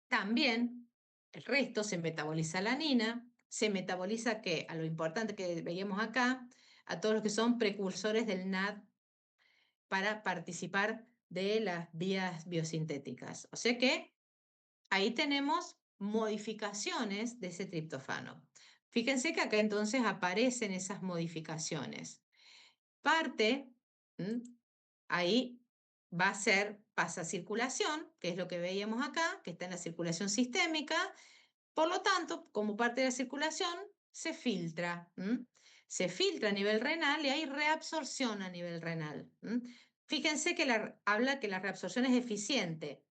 También el resto se metaboliza la anina, se metaboliza ¿qué? A lo importante que veíamos acá, a todos los que son precursores del NAD para participar de las vías biosintéticas. O sea que ahí tenemos modificaciones de ese triptofano. Fíjense que acá entonces aparecen esas modificaciones. Parte, ahí va a ser, pasa a circulación, que es lo que veíamos acá, que está en la circulación sistémica. Por lo tanto, como parte de la circulación, se filtra. Se filtra a nivel renal y hay reabsorción a nivel renal. Fíjense que habla que la reabsorción es eficiente.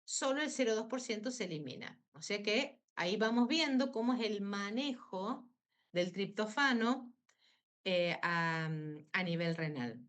Solo el 0,2% se elimina. O sea que ahí vamos viendo cómo es el manejo del triptofano a nivel renal.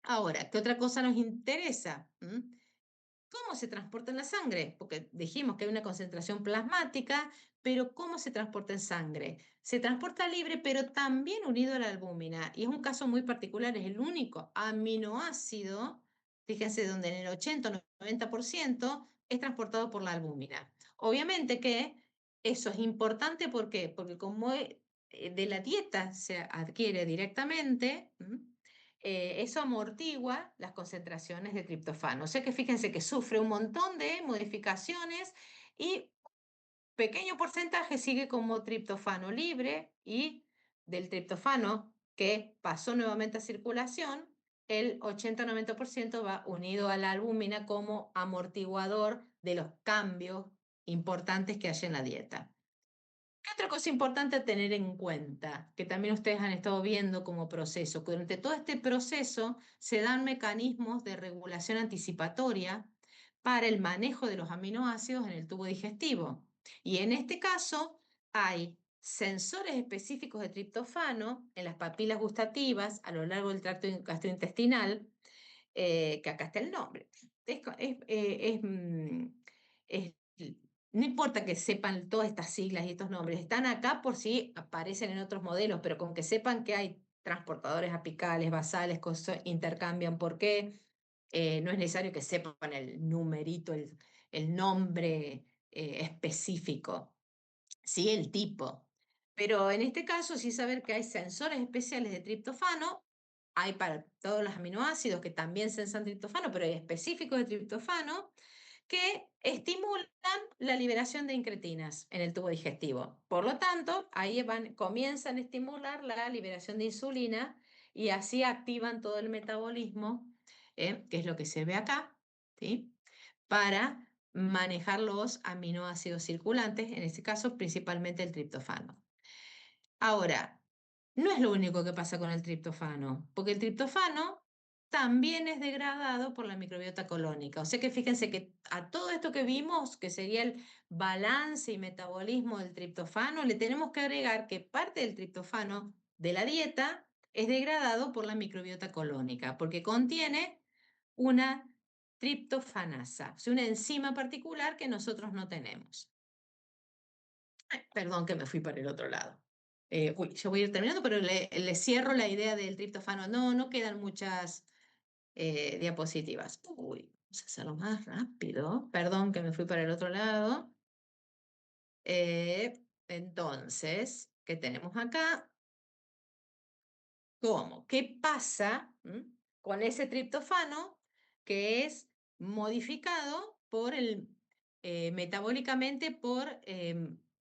Ahora, ¿qué otra cosa nos interesa? ¿Cómo se transporta en la sangre? Porque dijimos que hay una concentración plasmática, pero ¿cómo se transporta en sangre? Se transporta libre, pero también unido a la albúmina. Y es un caso muy particular, es el único aminoácido, fíjense, donde en el 80 o 90% es transportado por la albúmina. Obviamente que eso es importante, ¿por qué? Porque como de la dieta se adquiere directamente, eso amortigua las concentraciones de triptofano. O sea que fíjense que sufre un montón de modificaciones y pequeño porcentaje sigue como triptofano libre, y del triptofano que pasó nuevamente a circulación, el 80-90% va unido a la albúmina como amortiguador de los cambios importantes que hay en la dieta. ¿Qué otra cosa importante a tener en cuenta? Que también ustedes han estado viendo como proceso, que durante todo este proceso se dan mecanismos de regulación anticipatoria para el manejo de los aminoácidos en el tubo digestivo. Y en este caso hay sensores específicos de triptofano en las papilas gustativas a lo largo del tracto gastrointestinal, que acá está el nombre. Es, es- no importa que sepan todas estas siglas y estos nombres, están acá por si aparecen en otros modelos, pero con que sepan que hay transportadores apicales, basales, intercambian por qué. No es necesario que sepan el numerito, el nombre específico, sí el tipo. Pero en este caso sí saber que hay sensores especiales de triptofano, hay para todos los aminoácidos que también sensan triptofano, pero hay específicos de triptofano que estimulan la liberación de incretinas en el tubo digestivo. Por lo tanto, ahí comienzan a estimular la liberación de insulina y así activan todo el metabolismo, que es lo que se ve acá, ¿sí? Para manejar los aminoácidos circulantes, en este caso principalmente el triptofano. Ahora, no es lo único que pasa con el triptofano, porque el triptofano también es degradado por la microbiota colónica. O sea que fíjense que a todo esto que vimos, que sería el balance y metabolismo del triptofano, le tenemos que agregar que parte del triptofano de la dieta es degradado por la microbiota colónica, porque contiene una triptofanasa, o sea, una enzima particular que nosotros no tenemos. Perdón que me fui para el otro lado. Yo voy a ir terminando, pero le cierro la idea del triptofano. No, no quedan muchas diapositivas. Uy, vamos a hacerlo más rápido. Perdón que me fui para el otro lado. Entonces, ¿qué tenemos acá? ¿Cómo? ¿Qué pasa con ese triptofano que es modificado metabólicamente por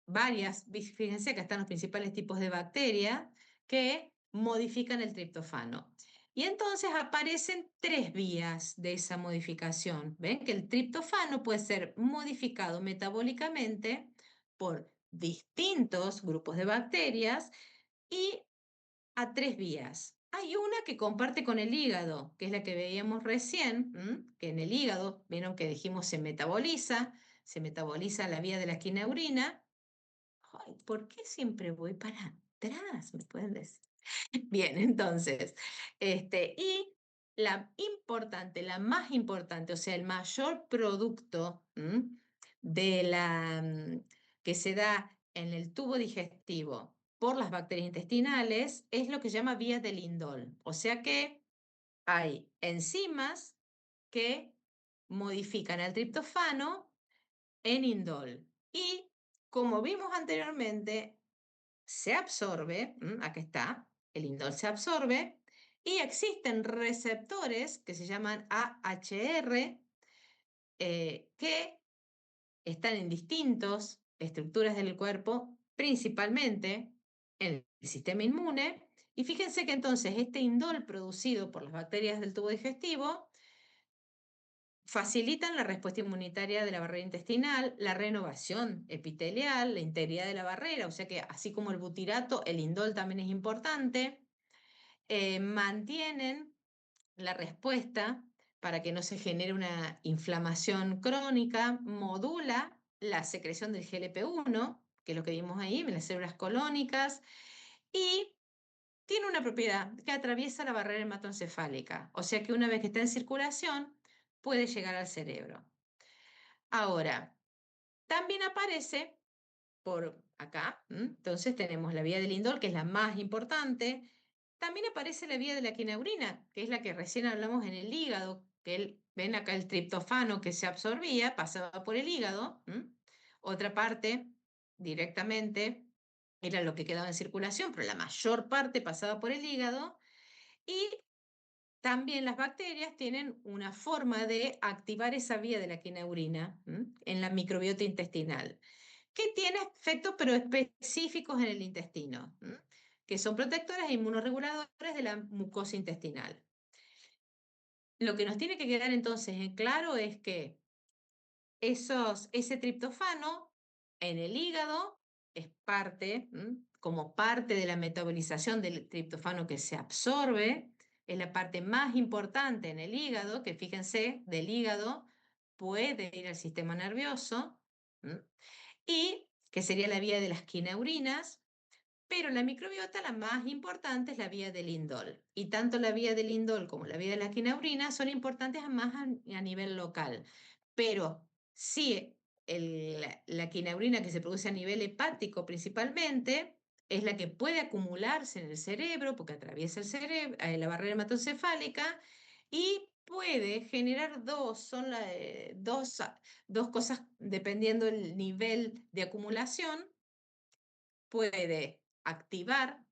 varias, fíjense que están los principales tipos de bacterias que modifican el triptofano? Y entonces aparecen tres vías de esa modificación. ¿Ven? Que el triptofano puede ser modificado metabólicamente por distintos grupos de bacterias y a tres vías. Hay una que comparte con el hígado, que es la que veíamos recién, que en el hígado, vieron que dijimos se metaboliza la vía de la quineurina. Ay, ¿por qué siempre voy para atrás? ¿Me pueden decir? Bien, entonces, y la más importante, o sea, el mayor producto de que se da en el tubo digestivo por las bacterias intestinales es lo que se llama vía del indol. O sea que hay enzimas que modifican el triptofano en indol. Y como vimos anteriormente, se absorbe, acá está, el indol se absorbe, y existen receptores que se llaman AHR, que están en distintas estructuras del cuerpo, principalmente en el sistema inmune, y fíjense que entonces este indol producido por las bacterias del tubo digestivo facilitan la respuesta inmunitaria de la barrera intestinal, la renovación epitelial, la integridad de la barrera, o sea que así como el butirato, el indol también es importante, mantienen la respuesta para que no se genere una inflamación crónica, modula la secreción del GLP-1, que es lo que vimos ahí, en las células colónicas, y tiene una propiedad que atraviesa la barrera hematoencefálica, o sea que una vez que está en circulación, puede llegar al cerebro. Ahora, también aparece por acá, entonces tenemos la vía del indol, que es la más importante. También aparece la vía de la quinaurina, que es la que recién hablamos en el hígado, ven acá el triptofano que se absorbía, pasaba por el hígado. Otra parte, directamente, era lo que quedaba en circulación, pero la mayor parte pasaba por el hígado. Y también las bacterias tienen una forma de activar esa vía de la quinaurina en la microbiota intestinal, que tiene efectos pero específicos en el intestino, que son protectores e inmunoreguladores de la mucosa intestinal. Lo que nos tiene que quedar entonces en claro es que ese triptofano en el hígado es parte, como parte de la metabolización del triptofano que se absorbe, es la parte más importante en el hígado, que fíjense, del hígado puede ir al sistema nervioso, y que sería la vía de las quineurinas, pero en la microbiota la más importante es la vía del indol. Y tanto la vía del indol como la vía de la quinaurina son importantes más a nivel local. Pero sí, la quinaurina que se produce a nivel hepático principalmente es la que puede acumularse en el cerebro porque atraviesa el cerebro, la barrera hematoencefálica y puede generar dos cosas dependiendo del nivel de acumulación. Puede activar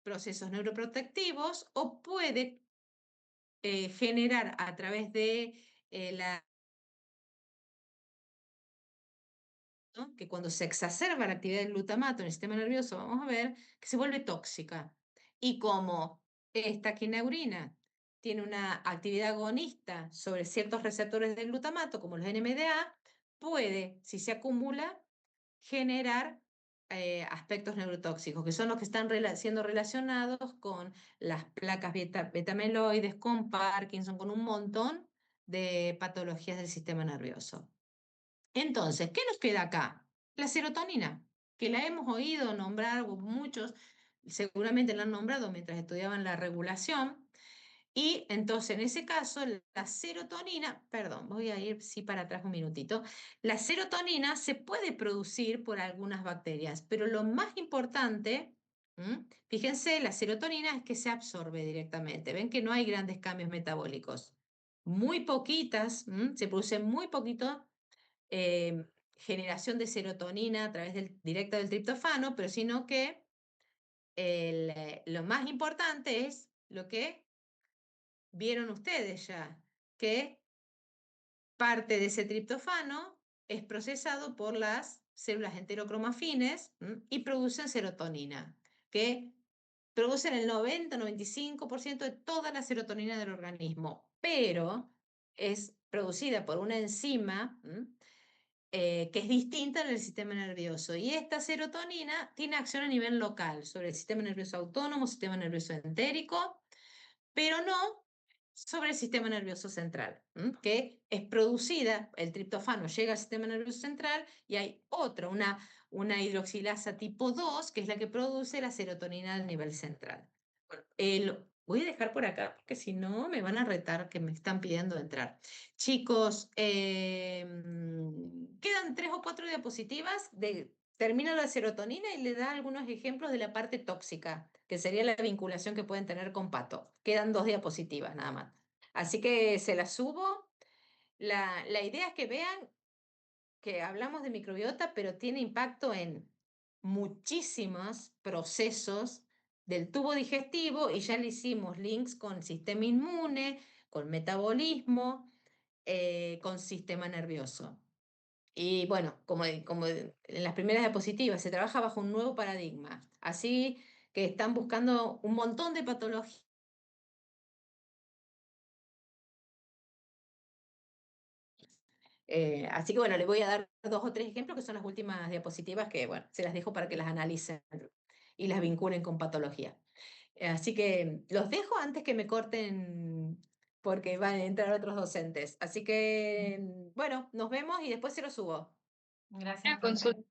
procesos neuroprotectivos o puede generar a través de la ¿no? Que cuando se exacerba la actividad del glutamato en el sistema nervioso, vamos a ver que se vuelve tóxica. Y como esta quinaurina tiene una actividad agonista sobre ciertos receptores del glutamato, como los NMDA, puede, si se acumula, generar aspectos neurotóxicos, que son los que están siendo relacionados con las placas beta-amiloides, con Parkinson, con un montón de patologías del sistema nervioso. Entonces, ¿qué nos queda acá? La serotonina, que la hemos oído nombrar muchos, seguramente la han nombrado mientras estudiaban la regulación. Y entonces, en ese caso, la serotonina, perdón, voy a ir sí para atrás un minutito, la serotonina se puede producir por algunas bacterias, pero lo más importante, fíjense, la serotonina es que se absorbe directamente. Ven que no hay grandes cambios metabólicos. Muy poquitas, se produce muy poquito generación de serotonina a través directa del triptofano, pero sino que lo más importante es lo que vieron ustedes ya, que parte de ese triptofano es procesado por las células enterocromafines y producen serotonina, que producen el 90-95% de toda la serotonina del organismo, pero es producida por una enzima que es distinta en el sistema nervioso. Y esta serotonina tiene acción a nivel local sobre el sistema nervioso autónomo, sistema nervioso entérico, pero no sobre el sistema nervioso central, que es producida, el triptofano llega al sistema nervioso central y hay otra, una hidroxilasa tipo 2, que es la que produce la serotonina a nivel central. Bueno, voy a dejar por acá porque si no me van a retar que me están pidiendo entrar. Chicos, quedan 3 o 4 diapositivas termina la serotonina y le da algunos ejemplos de la parte tóxica, que sería la vinculación que pueden tener con pato. Quedan 2 diapositivas nada más. Así que se las subo. La idea es que vean que hablamos de microbiota, pero tiene impacto en muchísimos procesos del tubo digestivo y ya le hicimos links con sistema inmune, con metabolismo, con sistema nervioso. Y bueno, como en las primeras diapositivas, se trabaja bajo un nuevo paradigma. Así que están buscando un montón de patologías. Así que bueno, les voy a dar 2 o 3 ejemplos que son las últimas diapositivas que, bueno, se las dejo para que las analicen y las vinculen con patología. Así que los dejo antes que me corten porque van a entrar otros docentes. Así que, bueno, nos vemos y después se los subo. Gracias, Una profe. consulta.